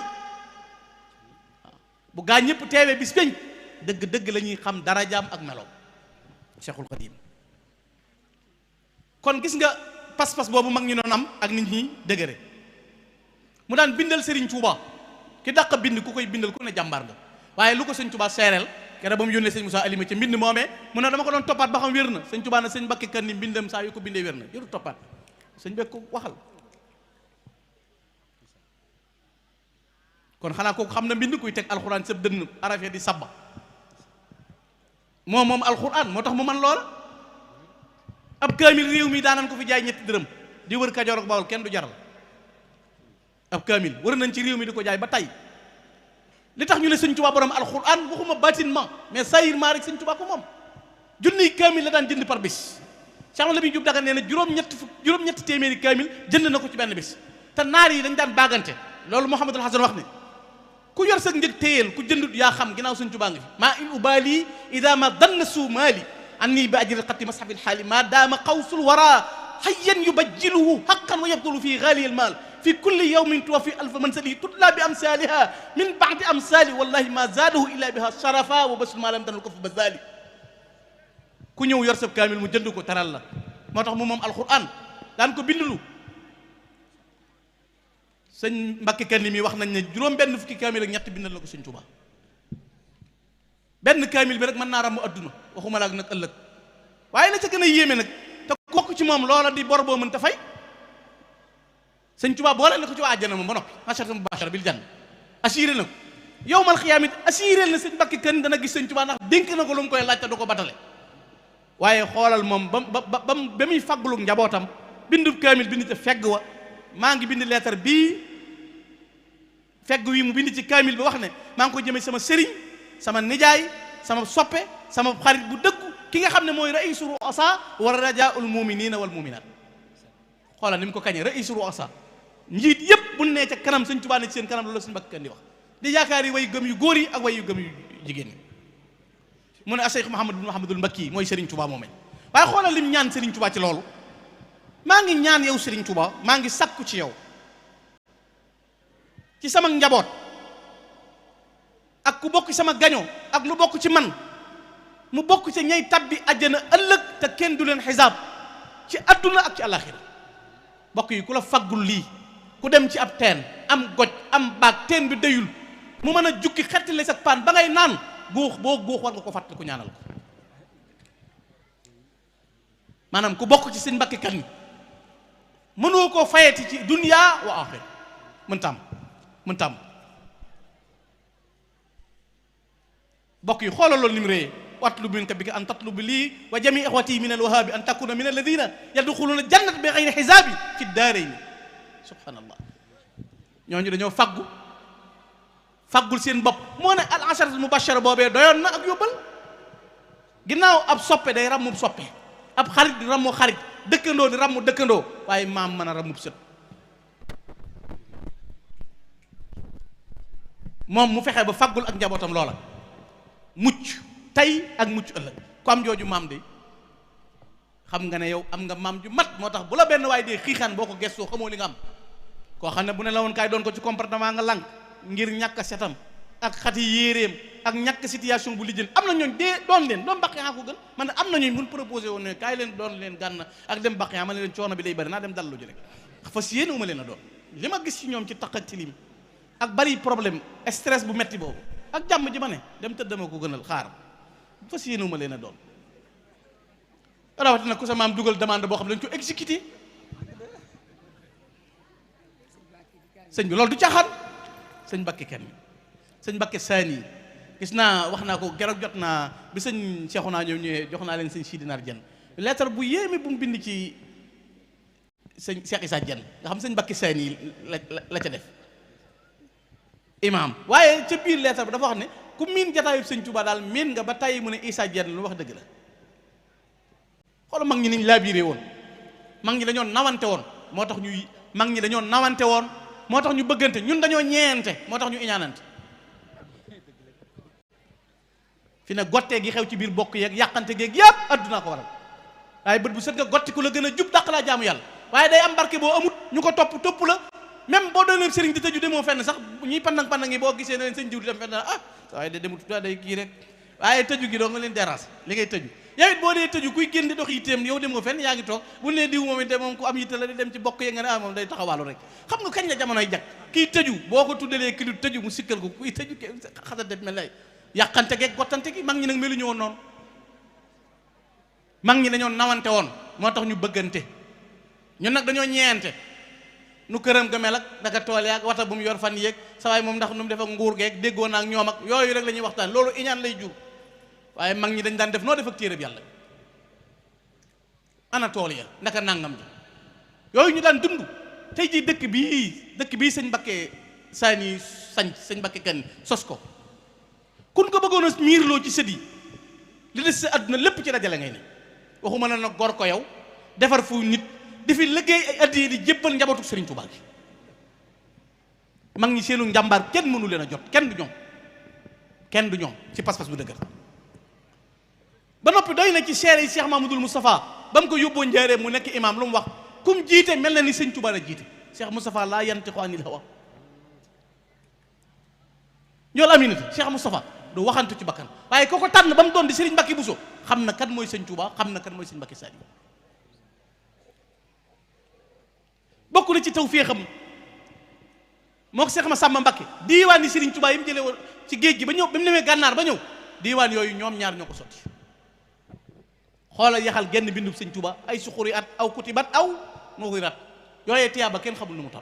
bu gaa ñëpp teewee bis penc dëgg la ñuy xam darajaam ak meloom Cheikhul Xadim kon gis nga pas-pas boobu mag ñi doon am ak nit ñi dëgëre mu daan bindal Serigne Touba ki dàq bind ku koy bindal ku ne jàmbaar nga waaye lu ko sëñ Touba seereel kere ba mu yónnee sëñ Moussa Alima ca mbind moomee mu ne dama ko doon toppaat ba xam wér na sëñ Touba na sëñ Mbakke kan ni mbindam saa yu ko bindee wér na jëru toppaat sëñ bekk ko waxal kon xanaa kooku xam na mbind kuy teg alxuraan sëb dënn arafee di sabba moom alxuraan moo tax mu man loola ab kaamil réew mi daanan ko fi jaay ñetti dërëm di wër Kajoor ak Bawol kenn du jaral ab kaamil wër nañ ci réew mi di ko jaay ba tey li tax ñu ne sëñ Tuubaa borom alxuraan waxuma bâtiment mais sayirement rek sëñ Tuubaa ko moom junniy kaamil la daan jënd par bis Cheikh Lamine Diop Dagana nee na juróom-ñetti téeméeri kaamil jënd na ko ci benn bis te naar yi dañ daan baagante loolu Mouhamadul Hasan wax ne ku yor sa njëg téyeel ku jëndut yaa xam ginnaaw sëñ Tuubaa ngi fi maa in ubaali ida ma danna suu maali anni bi ajri xatti mashabil xaali ma daama xawsul wara hayyan yubajjiluhu haqqan wa yabdulu fi gaaliyal maal fi kulli yawmin tuwaffi alfa mansalihi tutla bi amsaliha min baadi amsali wallahi ma zaadahu illa biha sharafa wa basul ma lam tanal ko fa bazali ku ñëw yor sab kaamil mu jënd ko taral la moo tax mu moom alquran daan ko bindulu sëñ Mbakke Kanni mi wax nañ ne juróom benn fukki kaamil ak ñett bindal la ko sëñ Tuubaa benn kaamil bi rek mën naa ramu adduna waxuma la ak nag ëllëg waaye la ca gën a yéeme nag ci moom loola di bor boo mën ta fay sëñ Tuubaa boole na ko ci waa àjjana moom ba noppi masharatan mubashara bil janna assuré na ko yowmal xiyaam it assuré na sëñ Mbàkke Kan dana gis sëñ Tuubaa ndax dénk na ko lu mu koy laaj te du ko batale waaye xoolal moom ba muy fagguluk njabootam bindu kaamil bind ca fegg wa maa ngi bind leetar bii fegg wi mu bind ci kaamil bi wax ne maa ngi ko jëme sama sëriñ sama nijaay sama soppe sama xarit bu dëggu ki nga xam ne mooy raisu ru'asa wa rajaul muminina wal muminat xoolal ni mu ko kañee raisu ru'asa njiit yépp bu nee ca kanam sëñ Tuubaa ne ci seen kanam loolu la sëñ Mbàkke Kan di wax di yaakaar yi way gëm yu góor yi ak way yu gëm yu jigéen ñi mu ne Cheikh Mouhamadul Mbakki mooy Serigne Touba moom waaye xoolal lim ñaan Serigne Touba ci loolu maa ngi ñaan yow Serigne Touba maa ngi sakku ci yow ci sama njaboot ak ku bokk sama gaño ak lu bokk ci man mu bokk ci ñay tabbi àjjana ëllëg te kenn du leen xisaab ci adduna ak ci àllaaxira bokk yi ku la faggul lii ku dem ci ab teen am goj am baag teen bi dayul mu mën a jukki xettile sa paan ba ngay naan góox boo góox war nga ko fàttali ku ñaanal ko maanaam ku bokk ci sëñ Mbàkke Kan mënoo koo fayeti ci dunya wa axira mën tam bokk yi xoolal loolu ni mu réyee watlu minka bi an tatlubu lii wa jami ixwati min alwahaabi an takuna min alladina yadxuluna jannat bi xayri xisaabi fi daarayni subhanallah ñooñu dañoo faggul seen bopp moo ne al asharatul mubashara boobee doyoon na ak yóbbal ginnaaw ab soppe day rammub soppe ab xarit di rammu xarit dëkkandoo di rammu dëkkandoo waaye maam mën a rammub sët moom mu fexe ba faggul ak njabootam loola mucc tey ak mucc ëllëg ku am jooju maam de xam nga ne yow am nga maam ju mat moo tax bu la benn waaye dee xiixaan boo ko gestoo xamoo li nga am koo xam ne bu ne la woon kaay doon ko ci comportement nga lànk ngir ñàkk setam ak xati yéeréem ak ñàkk situation bu lijjën am na ñooñ dee doon leen doon baqi ko gën man ne am na ñooñ mun proposé woon ne kaay leen doon leen gànn ak dem baqi ma ne leen coono bi day bëri naa dem dallu ji rek fas yéene uma leen a doon li ma gis ci ñoom ci taq ak tilim ak bari problème stress bu metti boobu ak jàmm ji ma ne dem tëdd dama ko gënal xaar fas yéene uma leen a doon rawatina ku sa maam dugal demande boo xam ne dañ ko exécuté sëñ bi loolu du caaxaan sëñ Mbàkke Kan sëñ Mbàkke Saani gis naa wax naa ko geroog jot naa bi sëñ Seexuna ñoom ñëwee jox naa leen sëñ Sidi Nar Dieng lettre bu yéeme bu mu bind ci sëñ Cheikh Issa Dieng nga xam sëñ Mbàkke Saani la ca def imaam waaye ca biir lettre bi dafa wax ne ku miin jataayu sëñ Tuubaa daal miin nga ba tàyyi mu ne Issa Dieng lu wax dëgg la xoolal mag ñi niñ laabiré woon mag ñi dañoo nawante woon moo tax ñu bëggante ñun dañoo ñeente moo tax ñu iñaanante fi ne gottee gi xew ci biir bokk yeeg yàqante geeg yëpp addunaa ko waral waaye bët bu set nga gotti ku la gën a jub dàq laa jaamu yàlla waaye day am barke boo amut ñu ko topp la même boo doonee sëriñ di tëju demoo fenn sax ñuy pandang yi boo gisee ne leen sëñ jiw di dem fenn waaye de demut day kii rek waaye tëju gi doo nga leen dérange li ngay tëju yow it boo dee tëju kuy génn di dox yitteem yow demoo fenn yaa ngi toog bu ne diw moom it moom ku am yitte la di dem ci bokk ye nga ne moom day taxawaalu rek xam nga kañ la jamonoy jag kii tëju boo ko tuddalee ki du tëju mu sikkal ko kuy tëju ke xasa def mel lay yàqante geeg gottante gi mag ñi nag meluñu woon noonu mag ñi dañoo nawante woon moo tax ñu bëggante ñun nag dañoo ñeente nu këram ga mel ak naka tool yaag wata bu mu yor fan yéeg sa waay moom ndax nu mu def ak nguur geeg déggoo naak ñoom ak yooyu rek la ñuy waxtaan loolu iñaan lay jur waaye mag ñi dañ daan def noo def ak téere bi yàlla ana tool ya ndaka nangam ja yooyu ñu daan dund tey jii dëkk bii sëñ Mbàkke Saani sañ sëñ Mbàkke Kan sos ko kun ko bëggoon a miirloo ci sët yi li des sa àdduna lépp ci dajale ngay ne waxuma na nag gor ko yow defar fu nit di fi liggéey ay addiya di jébbal njabootu Sëriñ Tuubaa gi mag ñi seenu njàmbaar kenn mënu leen a jot kenn du ñoom ci pas-pas bu dëgër ba noppi doy na ci seere yi Cheikh Mamadul Moustapha ba mu ko yóbboo njaareem mu nekk imaam lu mu wax kum jiite mel na ni sëñ Tuubaa la jiite Cheikh Moustapha laa yantiqu anil hawa ñool aminata Cheikh Moustapha du waxantu ci bakkan waaye ko tànn ba mu doon di Sëriñ Mbàkke Buso xam na kan mooy sëñ Tuubaa xam na kan mooy sëñ Mbàkke Saali bokk na ci tawféexam moo ko Seex Masamba Mbàkke diiwaan yi Sëriñ Tuubaa yi mu jëlee woon ci géej gi ba ñëw ba mu demee gànnaar ba ñëw diiwaan yooyu ñoom ñaar ñoo ko sotti xoolal yaxal genn bindub sëñ Tuuba ay suxuri at aw kutibat aw nuxirat yooyee tiyaaba kenn xamul nu mu tam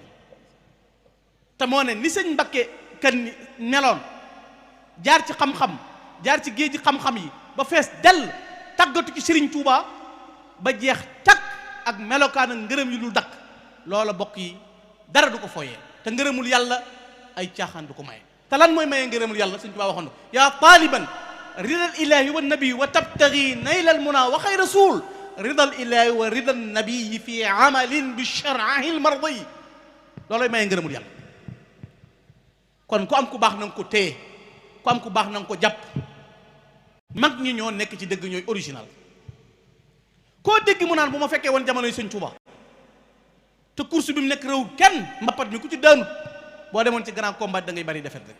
te moo ne ni sëñ Mbakke kan meloon jaar ci xam-xam jaar ci géej xam-xam yi ba fees dell tàggatu ci sëriñ Tuuba ba jeex takk ak melokaan ak ngërëm yu dul dakk loola bokk yi dara du ko fooyee te ngërëmul yàlla ay caaxaan du ko maye te lan mooy maye ngërëmul yàlla sëñ Tuuba waxoon na yaa taaliban ridal ilahi wa nabi wa tabtagi naylal muna wa xay rasul ridal ilahi wa ridal nabii fi amalin bi shar'ahi al mardi loolooy maye ngërëmul yàlla kon ku am ku baax na nga ko téye ku am ku baax na nga ko jàpp mag ñi ñoo nekk ci dëgg ñooy original koo dégg mu naan bu ma fekkee woon jamonoy sëñ Tuuba te course bi mu nekk réew kenn mbappat mi ku ci daanut boo demoon ci grand combat da ngay bari defet rek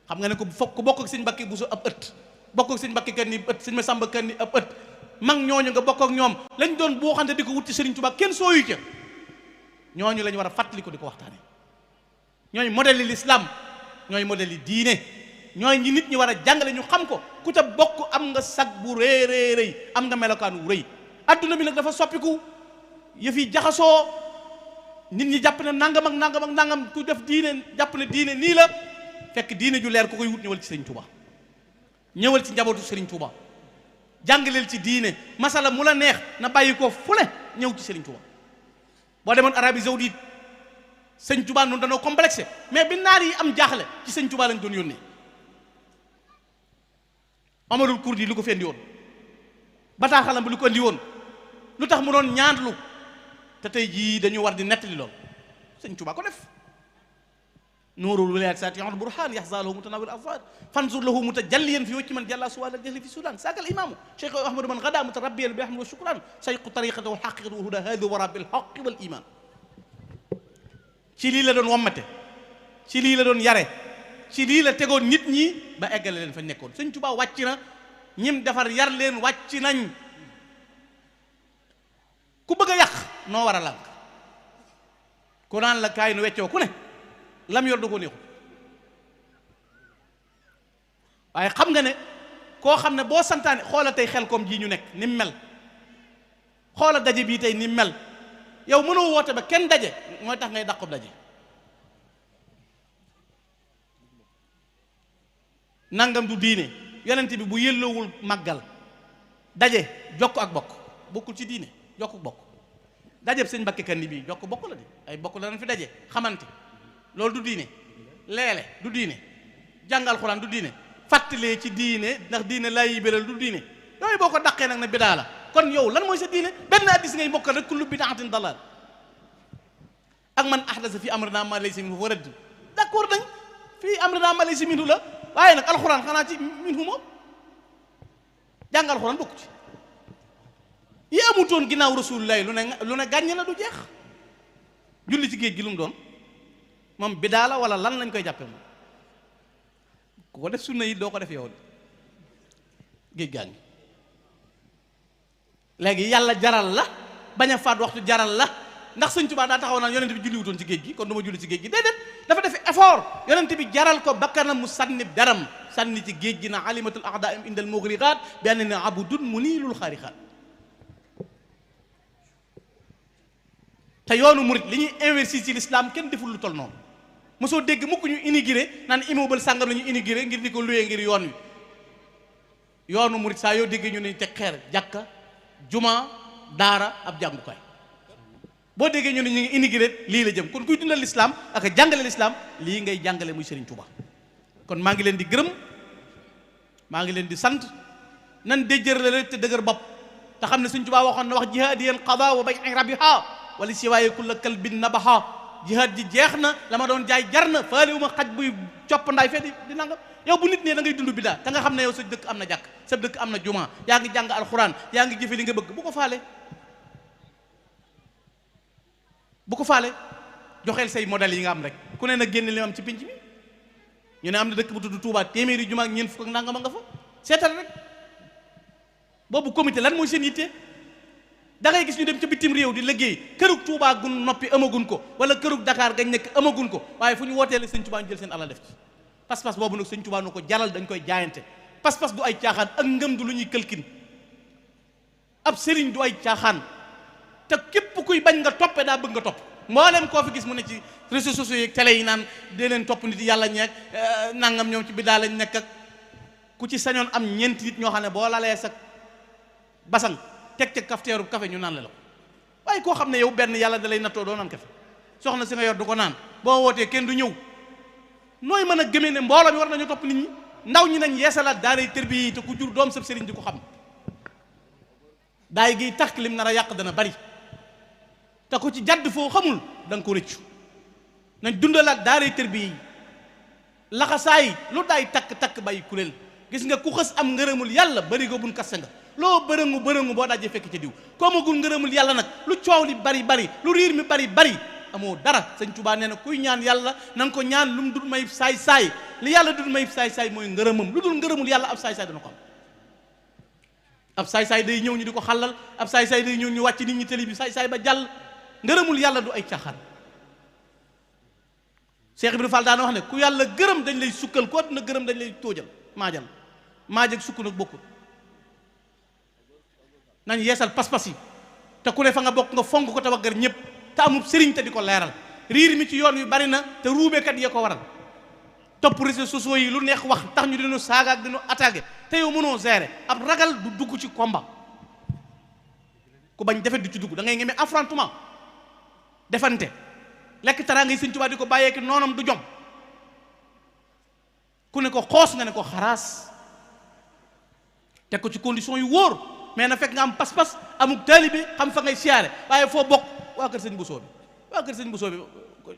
xam nga ne ko fokk bokk ak sëñ Mbàkke Buso ab ëtt bokk ak sëñ Mbàkke kan ni ëtt sëñ Masamba kan ni ab ëtt mag ñooñu nga bokk ak ñoom lañ doon boo xante di ko wut ci Sëriñ Tuuba kenn sooyu ca ñooñu lañu war a fàttali ko di ko waxtaane ñooy modèle yi l'islam ñooy modèle yi diine ñooy ñi nit ñi war a jàngale ñu xam ko ku ca bokk am nga sag bu rëy rëy rëy am nga melokaan wu rëy adduna bi nag dafa soppiku yëf yi jaxasoo nit ñi jàpp ne nangam ak nangam ak nangam ku def diine jàpp ne diine nii la fekk diine ju leer ku koy wut ñëwal ci Sëriñ Tuuba ñëwal ci njabootu Sëriñ Tuuba jàngaleel ci diine masala mu la neex na bàyyi ko fu ne ñëw ci Sëriñ Tuuba boo demoon Arabie Saoudite Sëriñ Tuuba noonu danoo complexé mais bi naar yi am jaaxle ci Sëriñ Tuuba lañ doon yónnee Amarul Kurdi lu ko fi indi woon bataaxalam bi lu ko indi woon lu tax mu doon ñaanlu te tey jii dañu war di nettali lool Sëriñ Tuuba ko def nuurul wilayat saatiul burhan yaxzalahu mutanawil afad fansur lahu mutajalliyan fi wacci man jalla suwal jahli fi sudan saakal imamu cheikh ahmadu man gada mutarabbiyan bi ahmad wa shukran sayqu tariqata wal haqiqatu wa huda hadi wara bil haqq wal iman ci lii la doon wommate ci lii la doon yare ci lii la tegoon nit ñi ba eggale leen fa nekkoon Sëriñ Tuuba wàcc na ñim defar yar leen wàcc nañ ku bëgg a yàq noo war a lànk ku naan la kaay nu weccoo ku ne lam yor da ko neexul waaye xam nga ne koo xam ne boo santaane xoola tey xel koom ji ñu nekk ni mu mel xoola daje bii tey ni mu mel yow mënoo woote ba kenn daje mooy tax ngay dàqub daje nangam du diine yonent bi bu yëlloowul màggal daje jokk ak bokk bokkul ci diine jokk bokk dajeb sëñ Mbàkke Kanni bii jokk bokk la di ay bokk la dañ fi daje xamante loolu du diine leele du diine jàng alxuraan du diine fàttalee ci diine ndax diine laa yi béral du diine yooyu boo ko daqee nag ne bidaa la kon yow lan mooy sa diine benn addis ngay mokkal rek kullu bidaatin dalal ak man ahdasa fi amrina ma laysa minhu fa rëdd d'accord nañ fii amrina ma laysa minhu la waaye nag alxuraan xanaa ci minhu moom jàng alxuraan bokku ci yi amutoon ginnaaw rasulullahi lu ne gàññ na du jeex julli ci géej gi lu mu doon moom bidaa la wala lan lañ koy jàppe moom ku ko def sunna yi doo ko def yow géej gaa ngi léegi yàlla jaral la bañ a faat waxtu jaral la ndax Sëñ Tuubaa daa taxaw naan yonent bi julli wutoon ci géej gi kon du ma julli ci géej gi déedéet dafa def effort yonent bi jaral ko bakkanam mu sànni daram sànni ci géej gi na alimatul a'daa'im indal mughriqaat bi annani abdun muniilul xaariqaat te yoonu murit li ñuy investir ci l'islam kenn deful lu tol noonu mosoo dégg mukk ñu inauguré naan immeuble sàngam la ñu inauguré ngir di ko loué ngir yoon wi yoonu murit saa yoo déggee ñu ne teg xeer jàkka juma daara ab jàngukaay boo déggee ñu ne ñu ngi inauguré lii la jëm kon kuy dundal l'islam ak a jàngale l'islam lii ngay jàngale muy Serigne Touba kon maa ngi leen di gërëm maa ngi leen di sant nan déjjërle rek te dëgër bopp te xam ne Serigne Touba waxoon na wax jihaadiyan qada wa bay'i rabiha wala si waaye kulla kalbin nabaha jihaad ji jeex na la ma doon jaay jar na faale wu ma xaj buy copp ndaay fee di nangam yow bu nit ne da ngay dund bidaa te nga xam ne yow sa dëkk am na jàkk sa dëkk am na juma yaa ngi jàng alxuraan yaa ngi jëfe li nga bëgg bu ko faale joxeel say modèle yi nga am rek ku ne na génn li am ci pinc mi ñu ne am na dëkk bu tudd Touba téeméeri juma ak ñeent fukk ak nangam a nga fa seetal rek boobu comité lan mooy seen yitte da ngay gis ñu dem ca bitim réew di liggéey kërug Touba gun noppi amagun ko wala kërug Dakar gañ nekk amagun ko waaye fu ñu wootee la Sëñ Touba ñu jël seen alal def ci pas-pas boobu nag Sëñ Touba nu ko jaral dañ koy jaayante pas-pas du ay caaxaan ak ngëm du lu ñuy këlkin ab sëriñ du ay caaxaan te képp kuy bañ nga toppe daa bëgg nga topp mboolem koo fi gis mu ne ci réseaux sociaux yi télé yi naan dee leen topp nit yàlla ñeeg nangam ñoom ci biddaa lañ nekk ak ku ci sañoon am ñeenti nit ñoo xam ne boo lalee sa basang teg ca kafteeru kafe ñu naan la ko waaye koo xam ne yow benn yàlla da lay nattoo doo naan kafe soxna si nga yor du ko naan boo wootee kenn du ñëw nooy mën a gëmee ne mbooloo mi war nañu topp nit ñi ndaw ñi nañ yeesalaat daaray tërbiya yi te ku jur doom sab sëriñ di ko xam daay giy takk lim nar a yàq dana bari te ko ci jadd foo xamul da nga ko rëccu nañ dundalaat daaray tërbiya yi laxasaay lu daay takk bàyyi kuréel gis nga ku xës am ngërëmul yàlla bari go buñ kasse nga loo bërëngu boo dajee fekk ca diw koo magul ngërëmul yàlla nag lu coow li bari lu riir mi bari amoo dara sëñ Tuubaa nee na kuy ñaan yàlla na nga ko ñaan lu mu dul may saay-saay li yàlla dul may saay-saay mooy ngërëmam lu dul ngërëmul yàlla ab saay-saay dana ko am ab saay-saay day ñëw ñu di ko xàllal ab saay-saay day ñëw ñu wàcc nit ñi télé bi saay-saay ba jàll ngërëmul yàlla du ay caaxaan Cheikh Ibrahima Fall daana wax ne ku yàlla gërëm dañ lay sukkal ko dina gërëm dañ lay tóojal maaj ak sukk nag bokkul nañ yeesal pas-pas yi te ku ne fa nga bokk nga fonk ko te waggar ñëpp te amul sëriñ te di ko leeral riir mi ci yoon wi bari na te ruubekat yee ko waral topp réseaux sociaux yi lu neex wax tax ñu dinu saaga ak dinu attaqué te yow mënoo gérer ab ragal du dugg ci combat ku bañ defet du ci dugg da ngay ngeme affrontement defante lekk taraa ngay Sëñ Tuubaa di ko bàyyeeki noonam du jom ku ne ko xoos nga ne ko xaraas teg ko ci condition yu wóor mais na fekk nga am pas-pas amuk taalibe xam fa ngay siyaare waaye foo bokk waa kër sëñ Bousso bi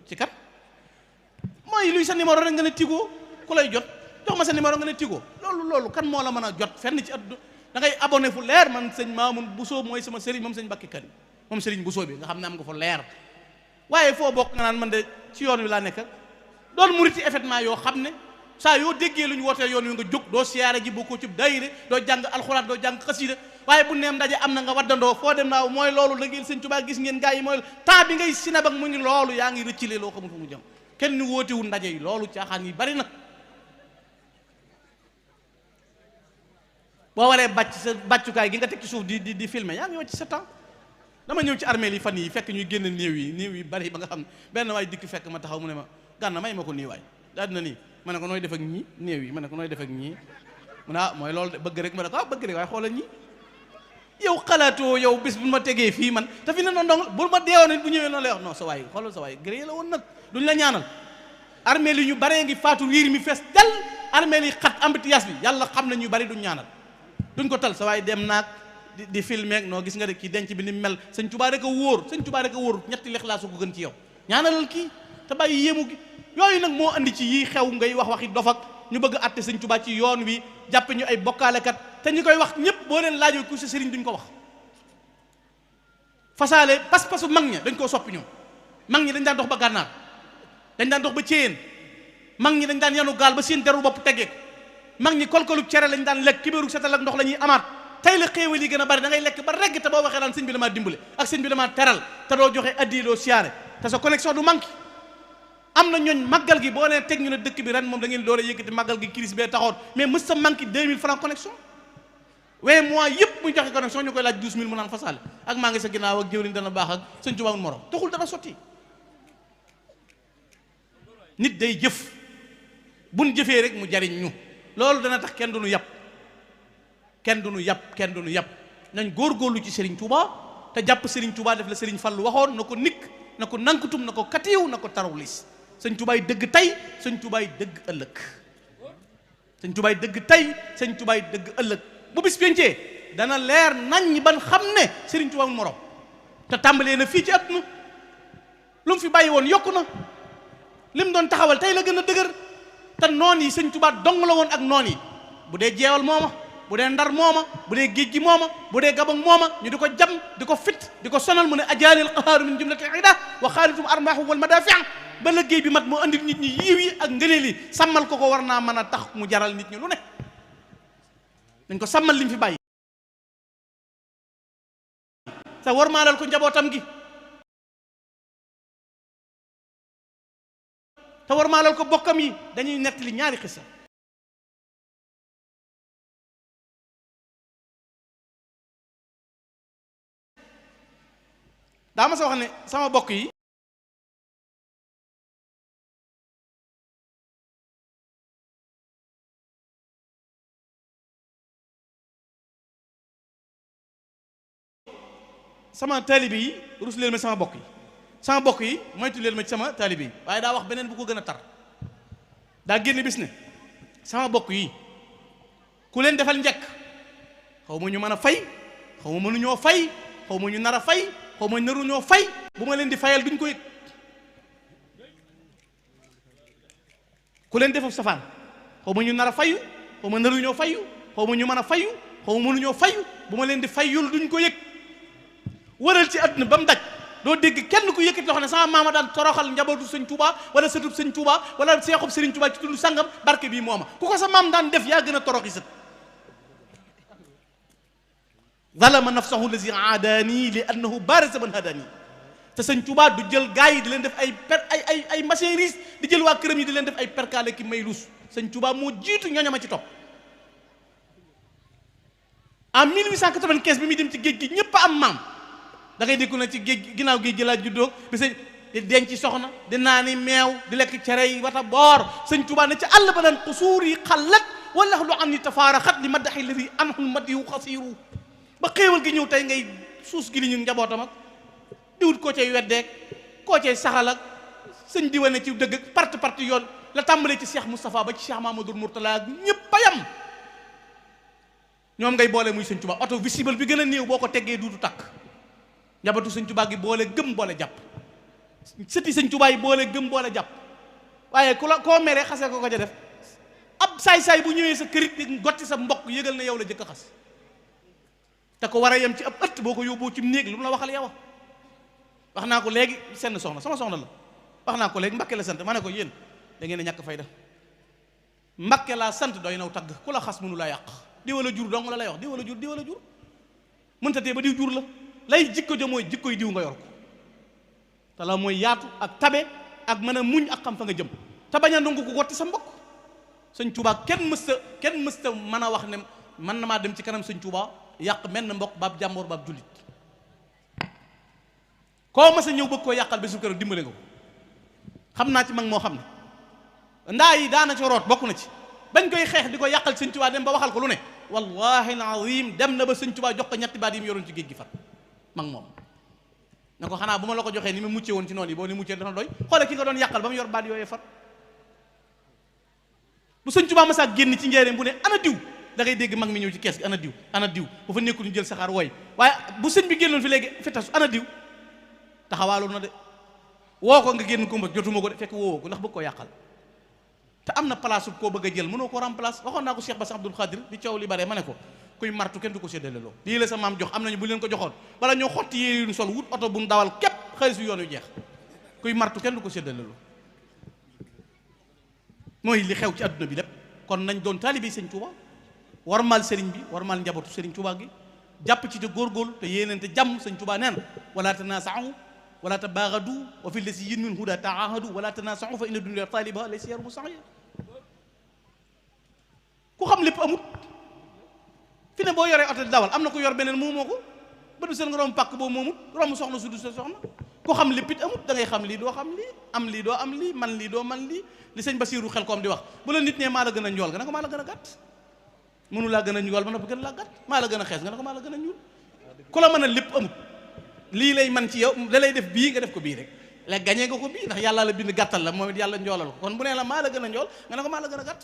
ci kat mooy luy sa numéro rek nga ne Tigo ku lay jot jox ma sa numéro nga ne Tigo loolu kan moo la mën a jot fenn ci àdduna da ngay abonné fu leer man sëñ Mamoun Bousso mooy sama sëriñ moom sëñ Bakki Kani moom sëriñ Bousso bi nga xam ne am nga fa leer waaye foo bokk nga naan man de ci yoon wi laa nekk doon murit ci événement yoo xam ne saa yoo déggee lu ñu wootee yoon wi nga jóg doo siyaare ji bokkoo ci daayira doo jàng alxuraan doo jàng xasida waaye bu neem ndaje am na nga waddandoo foo dem naaw mooy loolu la ngeen Sëñ Tuubaa gis ngeen gaa yi mooy temps bi ngay sinab ak mu ngi loolu yaa ngi rëccile loo xamul fu mu jëm kenn wootewul ndaje yi loolu caaxaan yi bari na boo waree bàcc sa bàccukaay gi nga teg ci suuf di filmer yaa ngi wàcc sa temps dama ñëw ci armée li fan yi fekk ñuy génn néew yi bari ba nga xam ne benn waay dikk fekk ma taxaw mu ne ma gànna may ma ko nii waay daal dina nii ma ne ko nooy def ak ñii néew yi ma ne ko nooy def ak ñii mu ne mooy loolu de bëgg rek ma ne ko bëgg rek waaye xoolal ñi yow xalaatoo yow bis bu ma tegee fii man te fi ne noonu dong bul ma deewoon nit bu ñëwee noonu lay wax non sa waay xoolal sa waay gré la woon nag duñ la ñaanal armée li ñu baree ngi faatu riir mi fees dal armée li xat embouteillage bi yàlla xam na ñu bari duñ ñaanal duñ ko tal sa waay dem naag di filmer ak noo gis nga de kii denc bi ni mel Sëñ Tuubaa rek a wóor Sëñ Tuubaa rek a wóor ñetti lixlaas ko gën ci yow ñaanalal kii te bàyyi yéemu gi yooyu nag moo andi ci yii xew ngay waxi dofak ñu bëgg a àtte Sëñ Tuubaa ci yoon wi jàppe ñu ay bokkaalekat te ñi koy wax ñëpp boo leen laajoo ku sa sëriñ duñ ko wax fasaale pas-pasu mag ña dañ koo soppi ñoom mag ñi dañ daan dox ba gànnaar dañ daan dox ba céyeen mag ñi dañ daan yanu gaal ba seen deru bopp teggee ko mag ñi kolkolub cere lañ daan lekk kibéeru setal ak ndox la ñuy amaat tey la xéewal yi gën a bari da ngay lekk ba regg te boo waxee daan sëñ bi damaa dimbale ak sëñ bi damaa teral te doo joxe addi doo siyaare te sa connexion du manqué am na ñooñ màggal gi boo nee teg ñu ne dëkk bi ren moom da ngeen doole yëkkati màggal gi crise bee taxoon mais mës sa manqué 2000 francs connexion waaye mois yëpp muy joxe connexion ñu koy laaj 12000 mu naan fasaale ak maa ngi sa ginnaaw ak jëwriñ dana baax ak Sëñ Tuubaa morom taxul dana sotti nit day jëf buñ jëfee rek mu jariñ ñu loolu dana tax kenn du nu yàpp kenn du nu yàpp nañ góorgóorlu ci Serigne Touba te jàpp Serigne Touba def la Serigne Fallu waxoon na ko nikk na ko nankutum na ko katiw na ko tarawlis Sëñ Tuubaa dëgg tey Sëñ Tuubaa dëgg ëllëg Sëñ Tuubaa dëgg tey Sëñ Tuubaa dëgg ëllëg bu bis pencee dana leer nañ ban xam ne Serigne Touba morom te tàmbalee na fii ci àdduna lu mu fi bàyyi woon yokku na lim doon taxawal tey la gën a dëgër te noon yi Sëñ Tuubaa dong la woon ak noon yi bu dee jeewal mooma bu dee ndar mooma bu dee géej gi mooma bu dee gabang mooma ñu di ko jam di ko fit di ko sonal mu ne ajaanil qahaaru min jumlatil ida wa xaalitum armaahu wal madafi ba liggéey bi mat moo andi nit ñi yiiw yi ak ngëneel yi sàmmal ko war naa mën a tax mu jaral nit ñi lu ne dañ ko sàmmal li mu fi bàyyi te war maalal ko njabootam gi te war maalal ko bokkam yi dañuy nettali ñaari xisa daa ma sa wax ne sama bokk yi sama taalibe yi rus leen ma sama bokk yi moytu leen ma ci sama taalibe yi waaye daa wax beneen bu ko gën a tar daa génn bis ne sama bokk yi ku leen defal njëkk xaw ma ñu mën a fay xaw ma mënuñoo fay xaw ma ñu nar a fay xaw ma naruñoo fay bu ma leen di fayal duñ ko yëg ku leen defal safaan xaw ma ñu nar a fayu xaw ma naruñoo fayu xaw ma ñu mën a fayu xaw ma mënuñoo fayu bu ma leen di fayul duñ ko yëg wëral ci àdduna ba mu daj doo dégg kenn ku yëkkati loxo ne sama maama daan toroxal njabootu sëñ Touba wala sëtub sëñ Touba wala seexub sëriñ Touba ci tullu sangam barke bii mooma ku ko sa maam daan def yaa gën a toroxi sët zalama nafsahu lazi aadaani li annahu barisa man hadaani te sëñ Touba du jël gars yi di leen def ay machéris di jël waa këram yi di leen def ay perkaale ki may luus sëñ Touba moo jiitu ñooñama ci topp en 1895 bi muy dem ci géej gi ñëpp am maam da ngay dégg na ci géej ginnaaw géej gi laa juddoo bi sëñ di denc soxna di naani meew di lekk cere yi wata boor sëñ Tuubaa ne ci àll ba naan xusuur yi xallat wala lu am ni tafaaraxat li maddaxi ladi anhul madiyu xasiiru ba xéewal gi ñëw tey ngay suus gi li ñu njabootam ak diwut koo cay weddeek koo cay saxal ak sëñ di wane ci dëgg parti yoon la tàmbalee ci Cheikh Moustapha ba ci Cheikh Mamadou Mourtala ak ñëpp a yam ñoom ngay boole muy sëñ Tuubaa oto visible bi gën a néew boo ko teggee duutu takk njabootu sëñ Tuubaa gi boole gëm boole jàpp sëti sëñ Tuubaa yi boole gëm boole jàpp waaye ku la koo meree xasee ko ca def ab saay-saay bu ñëwee sa kërit di gotti sa mbokk yëgal na yow la jëkk a xas te ko war a yem ci ab ëtt boo ko yóbboo ci néeg lu mu la waxal yow wax naa ko léegi senn soxna sama soxna la wax naa ko léegi Mbakke la sant ma ne ko yéen da ngeen a ñàkk fayda Mbakke laa sant doy naw tagg ku la xas mënu laa yàq di wala jur dong la lay wax di wala jur mënta tee ba diw jur la lay jikko jo mooy jikkoy diw nga yor ko te la mooy yaatu ak tabe ak mën a muñ ak xam fa nga jëm te bañ a nangu ko gotti sa mbokk sëñ Tuubaa kenn mësta mën a wax ne man na maa dem ci kanam sëñ Tuubaa yàq menn mbokk baab jàmboor baab jullit koo mas a ñëw bëgg koo yàqal bi su kër dimbale nga ko xam naa ci mag moo xam ne ndaa yi daana ci root bokk na ci bañ koy xeex di ko yàqal sëñ Tuubaa dem ba waxal ko lu ne wallahi alazim dem na ba sëñ Tuubaa jox ko ñetti baat yi mu yoroon ci géej gi fat mag moom ne ko xanaa bu ma la ko joxee ni mu muccee woon ci noonu yi boo ni muccee dana doy xoole ki nga doon yàqal ba mu yor baat yooyee fat bu sëñ Tuubaa masaa génn ci njëriñ bu ne ana diw da ngay dégg mag mi ñëw ci kees gi ana diw bu fa nekkul ñu jël saxaar wooy waaye bu sëñ bi génnoon fi léegi fi tasu ana diw taxawaalu na de woo ko nga génn ko jotuma ko de fekk woowoo ko ndax bëgg koo yàqal te am na place koo bëgg a jël mënoo ko remplace waxoon naa ko Cheikh Bass Abdoul Khadir bi coow li bare ma ne ko kuy martu kenn du ko séddale loo lii la sa maam jox am nañu bu leen ko joxoon wala ñoo xotti yére yu ñu sol wut oto bu mu dawal képp xaalis yu yoon yu jeex kuy martu kenn du ko séddale loo mooy li xew ci adduna bi lépp kon nañ doon taalibe sëñ Tuuba warmal sëriñ bi warmal njabootu sëriñ Tuuba gi jàpp ci te góorgóorlu te yéenante jàmm sëñ Tuuba neen wala tanaasaxu wala tabaagadu wa fi lasi yin min huda taahadu wala tanaasaxu fa inna dunya taaliba laysa yarmu saxya ku xam lépp amut fi ne boo yoree oto di dawal am na ku yor beneen moomoo ko ba du seen nga romb pàkk boobu moomut romb soxna su du sa soxna ku xam lépp it amut da ngay xam lii doo xam lii am lii doo am lii man lii doo man lii li sëñ Basiiru xel koom di wax bu la nit ne maa la gën a njool nga ne ko maa la gën a gàtt mënu laa gën a njool ba noppi gën laa gàtt maa la gën a xees nga ne ko maa la gën a ñuul ku la mën a lépp amut lii lay man ci yow da lay def bii nga def ko bii rek léegi gañee nga ko bii ndax yàlla la bind gàttal la moom it yàlla njoolal ko kon bu nee la maa la gën a njool nga ne ko maa la gën a gàtt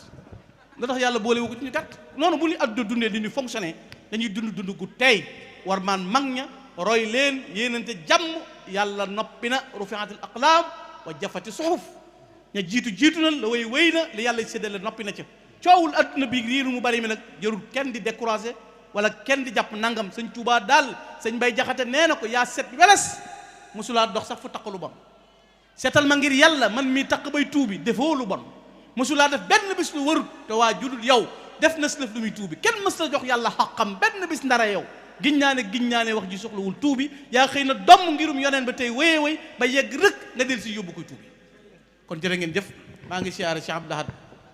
da tax yàlla boole wu ko ci ñu gàtt noonu bu ñu àdduna dundee li ñu fonctionné dañuy dund gu tey war maan mag ña roy leen yéenante jàmm yàlla noppi na rufiatil aqlaam wa jafati suhuf ña jiitu na la wéy na li yàlla séddale noppi na ca coowul àdduna bi riiru mu bari mi nag jarul kenn di découragé wala kenn di jàpp nangam sëñ Tuubaa daal sëñ Bay Jaxate nee na ko yaa set weles mosulaa dox sax fu taq lu bon seetal ma ngir yàlla man mii taq bay tuubi defoo lu bon mosulaa def benn bis lu warut te waa judul yow def na si lëf lu muy tuubi kenn mës la jox yàlla xaqam benn bis ndara yow giñ naa ne wax ji soxlawul tuubi yaa xëy na domm ngirum yoneen ba tey wéye ba yegg rëkk nga del si yóbbu koy tuubi kon jërë ngeen jëf maa ngi siyaare Cheikh Abdou Lahad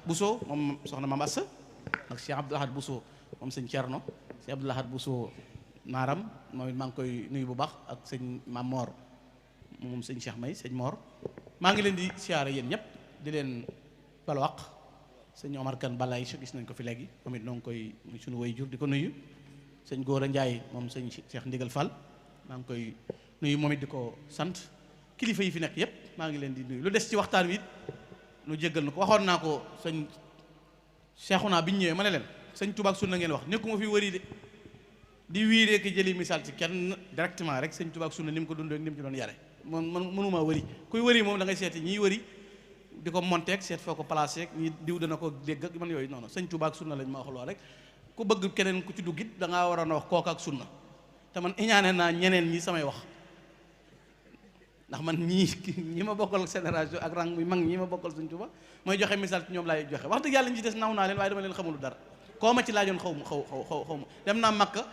Bousso moom soxna Mame Assa ak Cheikh Abdou Lahad Bousso moom sëñ Thierno Cheikh Abdou Lahad Bousso naaram moom it maa ngi koy nuyu bu baax ak sëñ Mamor moom sëñ Cheikh May sëñ Mor maa ngi leen di siyaare yéen ñëpp di leen balwaq sëñ Omar Kane Balaye su gis nañ ko fi léegi moom it noo ngi koy muy suñu way jur di ko nuyu sëñ Góora Ndiaye moom sëñ Cheikh Ndigal Fall maa ngi koy nuyu moom it di ko sant kilifa yi fi nekk yëpp maa ngi leen di nuyu lu des ci waxtaan wi it nu jéggal na ko waxoon naa ko sëñ Cheikhouna bi ñu ñëwee ma ne leen sëñ Tuubaa ak sunna ngeen wax nekkuma fi wëri de di wiiree ki jëli misaal ci kenn directement rek sëñ Tuubaa ak sunna ni mu ko dundee ak ni mu ci doon yare man mënumaa wëri kuy wëri moom da ngay seeti ñiy wëri di ko monté ak seet foo ko placé ak ñi diw dana ko dégg ak man yooyu noonu sëñ Tuubaa ak sunna lañ ma wax lool rek ku bëgg keneen ku ci duggit da ngaa waroon a wax kooka ak sunna te man iñaane naa ñeneen ñi samay wax ndax man ñi ma bokkal génération ak rang muy mag ñi ma bokkal sëñ Tuubaa mooy joxe misaal ci ñoom laay joxe wax dëgg yàlla ñi ci des naw naa leen waaye dama leen xamul dara koo ma ci laajoon xaw ma dem naa Makka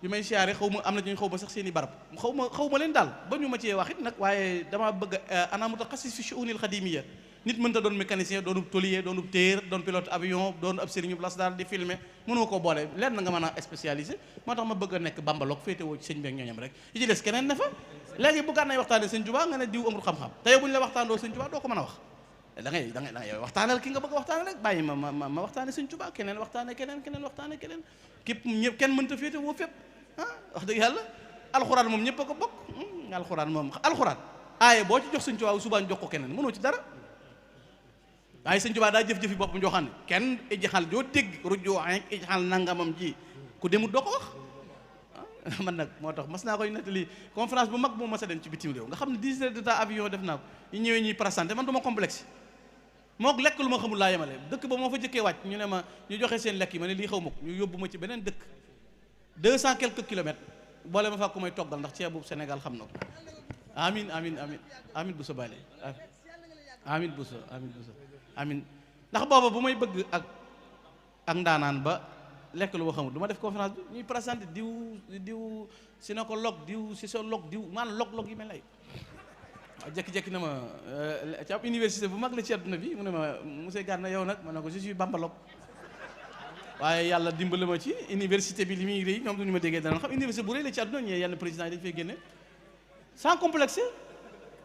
bi may siyaare xaw ma am na ñu xaw ma sax seen i barab xaw ma leen daal ba ñu ma cee wax it nag waaye dama bëgg ana mutaxassis fi shu'unil xadimiyya nit mënta doon mécanicien doonub tôlier doonub téer doon pilote avion doon ab sëriñu las daal di filmer mënoo ko boole leen na nga mën a spécialisé moo tax ma bëgg a nekk bambaloog féetewoo ci sëñ beeg ñooñam rek yi ci des keneen ne fa léegi bu gànnaay waxtaane sëñ Tuubaa nga ne diw amul xam-xam te yow bu ñu la waxtaandoo sëñ Tuubaa doo ko mën a wax da ngay yow waxtaanal ki nga bëgg a waxtaane rek bàyyi ma waxtaane sëñ Tuubaa keneen waxtaane keneen képp ñëpp kenn mënta féetewoo fépp wax dëgg yàlla alxuraan moom ñëpp a ko bokk alxuraan aaye boo ci jox sëñ Tuubaa subaa jox ko keneen mënoo ci dara waaye sëñ Tuubaa daa jëf-jëfi boppam joo xam ne kenn ijxal joo dégg rujoo ijxal nangamam ji ku demut doo ko wax man nag moo tax mas naa koy nettali conférence bu mag bu mas a dem ci bitim réew nga xam ne 10 heures de temps avion def naa ko ñu ñëwee ñuy présenté man du ma complexe mook lekk lu ma xamul laa yemale dëkk ba moo fa jëkkee wàcc ñu ne ma ñu joxe seen lekk yi ma ne lii xaw ma ko ñu yóbbu ma ci beneen dëkk 200 quelques kilomètres boole ma fa ku may toggal ndax ceebu Sénégal xam na ko amin bu sa bale amin bu sa amin ndax booba bu may bëgg ak ndaanaan ba lekk lu ma xamul du ma def conférence bi ñuy présenté diw gynécologue diw sociologue diw maanaam log yi mel lay waaw jekki-jekki na ma ci ab université bu mag la ci àdduna bi mu ne ma monsieur Gana yow nag ma ne ko je suis bambalogue waaye yàlla dimbali ma ci université bi li muy rëy ñoom duñu ma déggee dana xam université bu rëy la ci àdduna ñee yenn président yi dañu fay génne sans complexe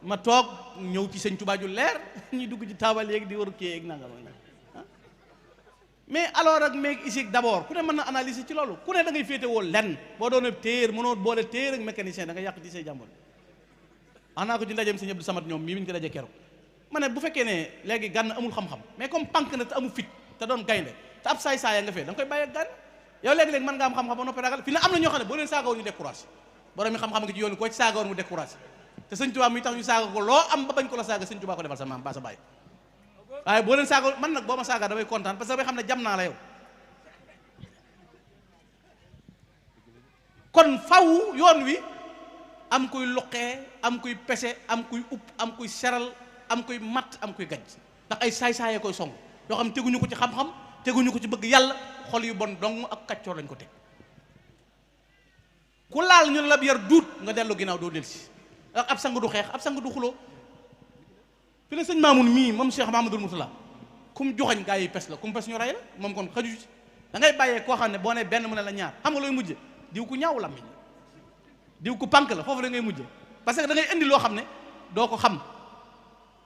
ma toog ñëw ci sëñ Tuubaa ju leer ñuy dugg ci taabal yeeg di war kii ak nangam mais alors ak meeg isig d'abord ku ne mën na analyser ci loolu ku ne da ngay féetewoo lenn boo doon téer mënoo boole téer ak mécanicien da nga yàq ci say jàmbur naa ko ci ndajeem sëñ Abdou Samad ñoom mii ñu ko daje keroog ma ne bu fekkee ne léegi Gana amul xam-xam mais comme pànk na te amul fit te doon gaynde te ab saay-saaya nga fee da nga koy bàyyi ak Gana yow léegi-léegi mën nga am xam-xam ba noppi ragal fi ne am na ñoo xam ne boo leen saagawoon ñu découragé borom mi xam-xam nga ci yoon koo ci saagawoon mu découragé te sëñ Tuubaa muy tax ñu saaga ko loo am ba bañ ko la saaga sëñ Tuubaa ko defal sa maam ba sa bàyyi waaye boo leen saaga man nag boo ma saaga damay kontaan parce que damay xam ne jam naa la yow kon faw yoon wi am kuy luqee am kuy pese am kuy upp am kuy seral am kuy matt am kuy gajj ndax ay saay-saayee koy song yoo xam teguñu ko ci xam-xam teguñu ko ci bëgg yàlla xol yu bon dong ak kaccoor lañ ko teg ku laal ñu ne la yar duut nga dellu ginnaaw doo delsi ab sang du xeex ab sang du xuloo fi ne sëñ Maamun mii moom Cheikh Mahamadul Murtala ku mu joxañ gaa yi pes la ku mu pes ñu rey la moom kon xaju ci da ngay bàyyee koo xam ne boo ne benn mu ne la ñaar xam nga looy mujje diw ku ñaaw làmmiñ diw ku pànk la foofu da ngay mujje parce que da ngay indi loo xam ne doo ko xam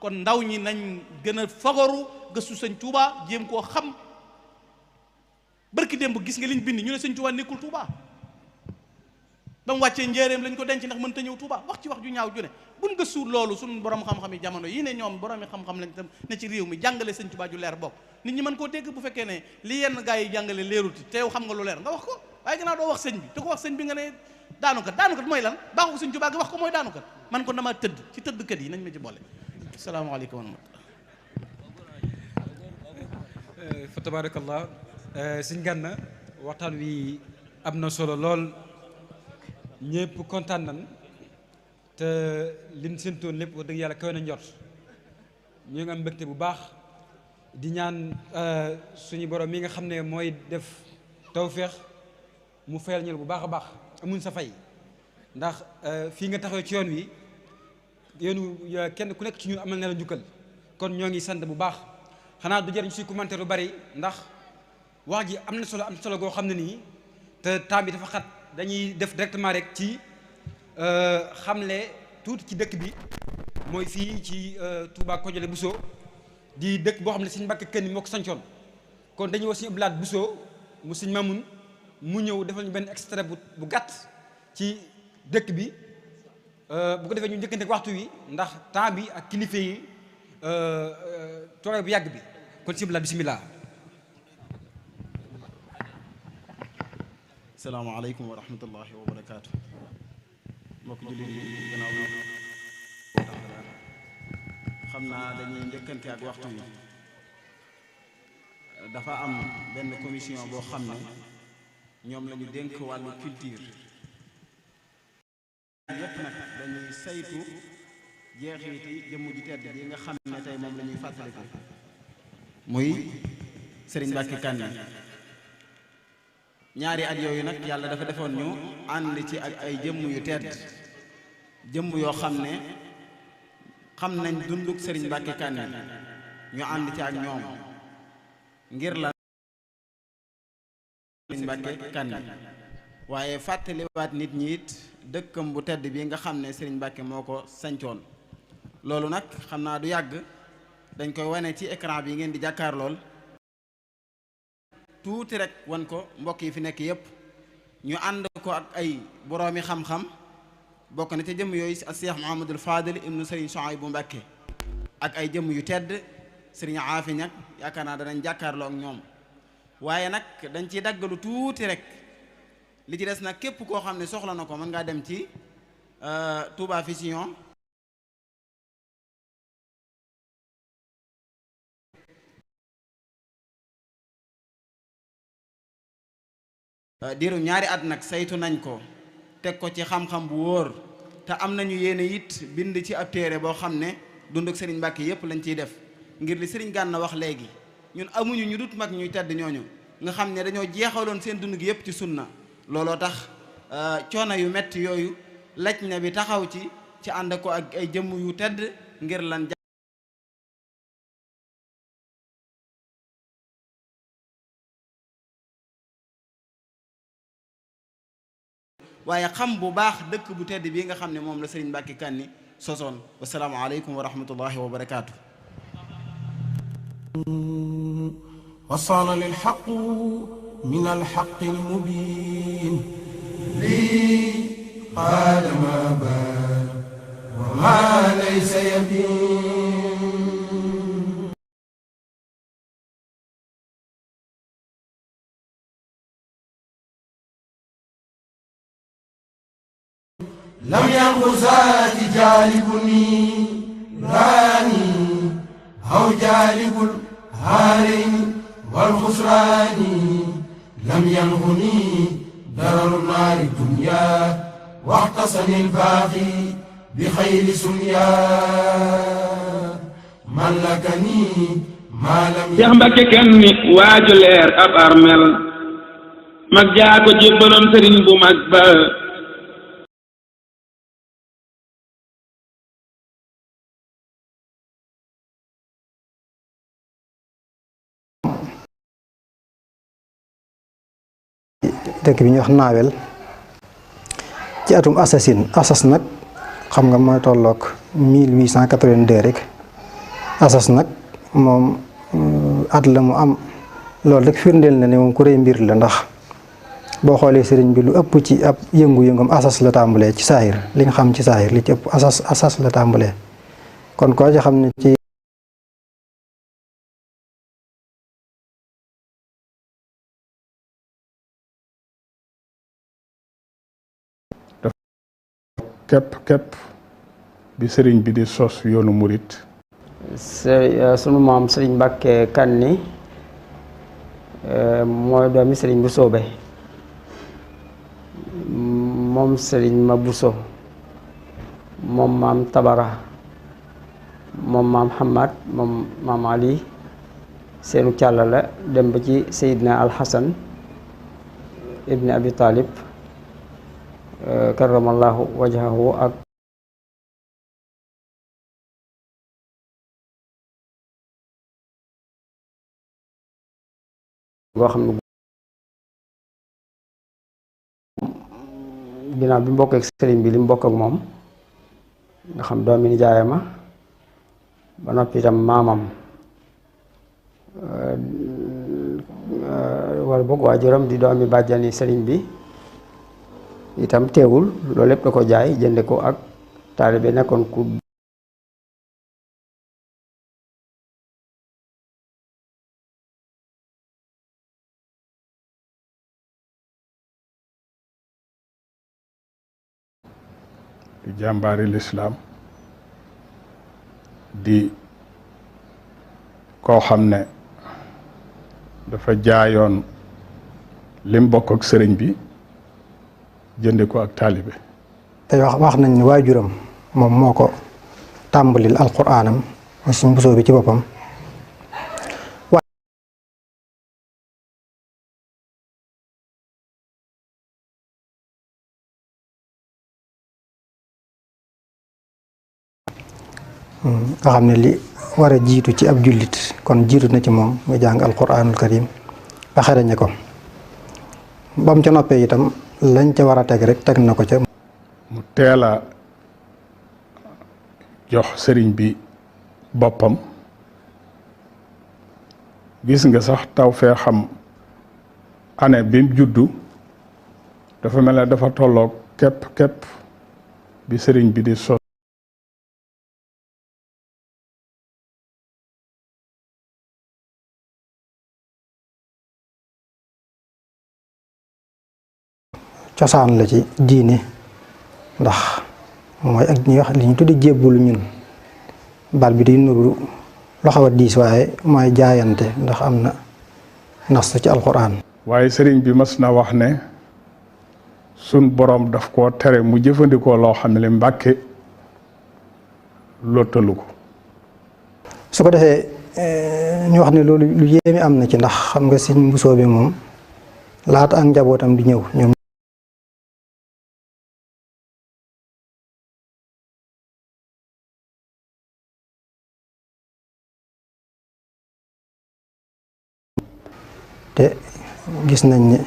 kon ndaw ñi nañ gën a fagaru gëstu sëñ Touba jéem koo xam barki démb gis nga liñ bind ñu ne sëñ Touba nekkul Touba ba mu wàccee njéeréem lañ ko denc ndax mënta ñëw Touba wax ci wax ju ñaaw ju ne buñ gëstu loolu suñu borom xam-xam yi jamono yi ne ñoom borom yi xam-xam lañ tam ne ci réew mi jàngale sëñ Touba ju leer bokk nit ñi mën koo dégg bu fekkee ne li yenn gaa yi jàngale leeruti te yow xam nga lu leer nga wax ko waaye gannaaw doo wax sëñ bi te ko wax sëñ bi nga ne daanukat mooy lan baaxu sëñ Touba gi wax ko mooy daanukat man ko dama tëdd ci tëddkat yi nañ ma ci boole asalaamaaleykum wa rahmatulah fa tabarakallah sëñ Gana waxtaan wi am na solo lool ñëpp kontaan nan te liñ séntoon lépp wax dëgg yàlla kawe na njort ñu ngi am mbégte bu baax di ñaan suñu borom mi nga xam ne mooy def tawféex mu fayal ñu bu baax a baax amuñ sa fay ndax fii nga taxaw ci yoon wi yoonu kenn ku nekk ci ñun amal na la njukkal kon ñoo ngi sant bu baax xanaa du jar ñu suy commentaire lu bari ndax wax ji am na solo goo xam ne nii te temps bi dafa xat dañuy def directement rek ci xamle tuuti ci dëkk bi mooy fii ci Touba Kodiolé Bousso di dëkk boo xam ne sëñ Mbàkke Kanni moo ko sancoon kon dañuy wax sëñ Abdou Lahad Bousso mu sëñ Mamoun mu ñëw defal ñu benn extrait bu gàtt ci dëkk bi bu ko defee ñu njëkkante ak waxtu wi ndax temps bi ak kilifa yi toogaay bu yàgg bi kon sëñ Abdou Lahad bismillah. salaamaaleykum wa rahmatullahi wa barakaatu. mbokk jullit yi gannaaw xam naa dañuy njëkkante ak waxtu wi dafa am benn commission boo xam ne ñoom la ñu dénk wàllu culture yépp nag dañuy saytu jeexiti jëmm ju tedd ji nga xam ne tey moom la ñuy fàttaliku muy Serigne Mbacke Kanni. ñaari at yooyu nag yàlla dafa defoon ñu ànd ci ak ay jëmm yu tedd jëmm yoo xam ne xam nañ dunduk Serigne Mbacke Kanni ñu ànd ci ak ñoom ngir la Serigne Mbacke Kanni waaye fàttaliwaat nit ñi it dëkkam bu tedd bi nga xam ne Serigne Mbacke moo ko sancoon loolu nag xam naa du yàgg dañ koy wane ci écran bi ngeen di jàkkaar lool tuuti rek wan ko mbokk yi fi nekk yépp ñu ànd ko ak ay boroomi xam-xam bokk na ca jëmm yooyu ak Cheikh Mouhamadul Fadil ibnu Serigne Souhaïbou Mbacké ak ay jëmm yu tedd Serigne Aafi ñag yaakaar naa danañ jàkkaarloo ak ñoom waaye nag dañ ciy daggalu tuuti rek li ci des nag képp koo xam ne soxla na ko mën ngaa dem ci Touba Vision diiru ñaari at nag saytu nañ ko teg ko ci xam-xam bu wóor te am nañu yéene it bind ci ab téere boo xam ne dund ak Serigne Mbacke yépp lañ ciy def ngir li Serigne Gana wax léegi ñun amuñu ñu dut mag ñuy tedd ñooñu nga xam ne dañoo jeexaloon seen dund gi yépp ci sunna looloo tax coono yu metti yooyu laj na bi taxaw ci ànd ko ak ay jëmm yu tedd ngir lan waaye xam bu baax dëkk bu tedd bii nga xam ne moom la Serigne Mbacke Kanni sosoon wasalaamu aleykum wa rahmatullahi wa barakaatu. وصار للحق من الحق المبين لي قال ما بان وما ليس يبين لم يكن ذات جالبني راني أو جالب الهارين والخسران لم ينغني ضرر النار الدنيا واحتصني الباقي بخير سنيا ملكني ما لم Seex Mbàkke Kanni waaju leer ab armel mag jaa ko jébbaloon sëriñ bu mag ba dëkk bi ñuy wax naawel ci atum asas nag xam nga mooy tolloog 1882 rek asas nag moom at la mu am loolu rek firndeel na ne moom ku rëy mbir la ndax boo xoolee sëriñ bi lu ëpp ci ab yëngu-yëngam asas la tàmbalee ci saahir li nga xam ci saahir li ci ëpp asas la tàmbalee kon koo ci xam ne ci képp bi sëriñ bi di sos yoonu murit sunu maam sëriñ Mbàkke Kanni mooy doomi sëriñ bu soobe moom sëriñ ma buso moom maam tabara moom maam Hamad moom maam Ali seenu càlla la dem ba ci Seydina Alxasan ibni Abi Talib karamallahu wajhahu ak goo xam ne ginnaaw bi mbokk ak sëriñ bi li mu bokk ak moom nga xam doomi nijaayama ba noppi itam maamam wala boog waajuram di doomi bàjjani sëriñ bi itam teewul loolu lépp da ko jaay jënde ko ak taalibe nekkoon ku di jàmbaari lislaam di koo xam ne dafa jaayoon lim bokk ak sëriñ bi jënde ko ak taalibe te wax nañ ne waajuram moom moo ko tàmbalil alquraanam mooy Sëriñ Bousso bi ci boppam nga xam ne li war a jiitu ci ab jullit kon jiitu na ci moom muy jàng alquraanul karim ba xereñe ko ba mu ca noppee itam lañ ca war a teg rek teg na ko ca mu teel a jox sëriñ bi boppam gis nga sax taw fee xam année bi mu juddu dafa mel ne dafa tolloog képp bi sëriñ bi di sos cosaan la ci diine ndax mooy ak ñuy wax li ñu tudde jébbulu ñun baat bi di nuru lu xaw a diis waaye mooy jaayante ndax am na nas ci alxuraan. waaye sëriñ bi mas na wax ne sun boroom daf koo tere mu jëfandikoo loo xam ne Mbàkke lottalu ko. su ko defee ñu wax ne loolu lu yéeme am na ci ndax xam nga Sëriñ Bousso bi moom laata ak njabootam di ñëw ñoom te gis nañ ne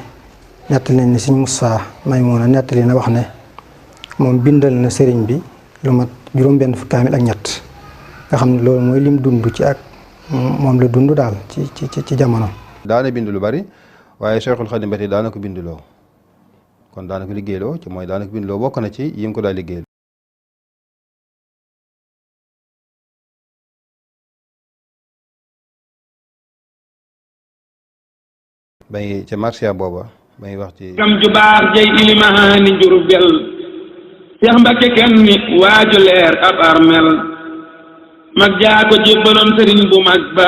nettali nañ ne Sëriñ Moussa Maymuna nettali na wax ne moom bindal na sëriñ bi lu mat juróom-benn fukki kaamil ak ñett nga xam ne loolu mooy lim dund ci ak moom la dund daal ci jamono. daana bind lu bari waaye Cheikhul Khadim ba tey daana ko bindloo kon daana ko liggéeyloo ci mooy daana ko bindloo bokk na ci yim ko daa liggéeyal. bay ca marsiya booba bay wax ci kam ju baax jey ilimaani Jurbel Seex Mbakke kenn ni waaju leer ab armel mag jaa ko jébbaloon sëriñ bu mag ba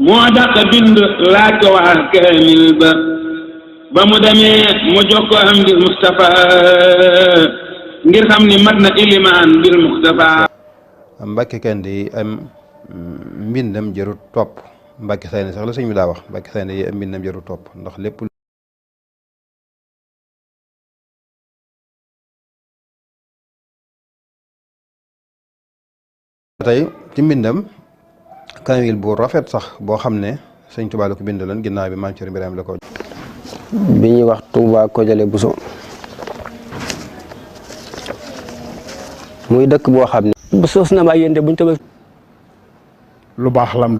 moo dàq bind laaj ko waa kaamil ba mu demee mu jox ko am ngir Mustafa ngir xam ni mat na ilimaan bil Mustafa. Mbakke kenn di am mbindam jërut topp Mbàkke Sayni sax la sëñ bi daa wax Mbàkke Sayni yi am mbindam jërut topp ndax lépp tey ci mbindam kaamil bu rafet sax boo xam ne sëñ Tuubaa la ko bindaloon ginnaaw bi Maam Cerno Birahim la ko bi ñuy wax Touba Kodialé Bousso muy dëkk boo xam ne bu soos na ma yénde buñ tëbal lu baax lam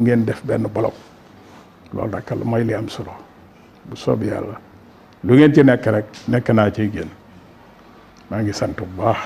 ngeen def benn bloc loolu rek la mooy li am solo bu soob yàlla lu ngeen ci nekk rek nekk naa ciy génn maa ngi sant bu baax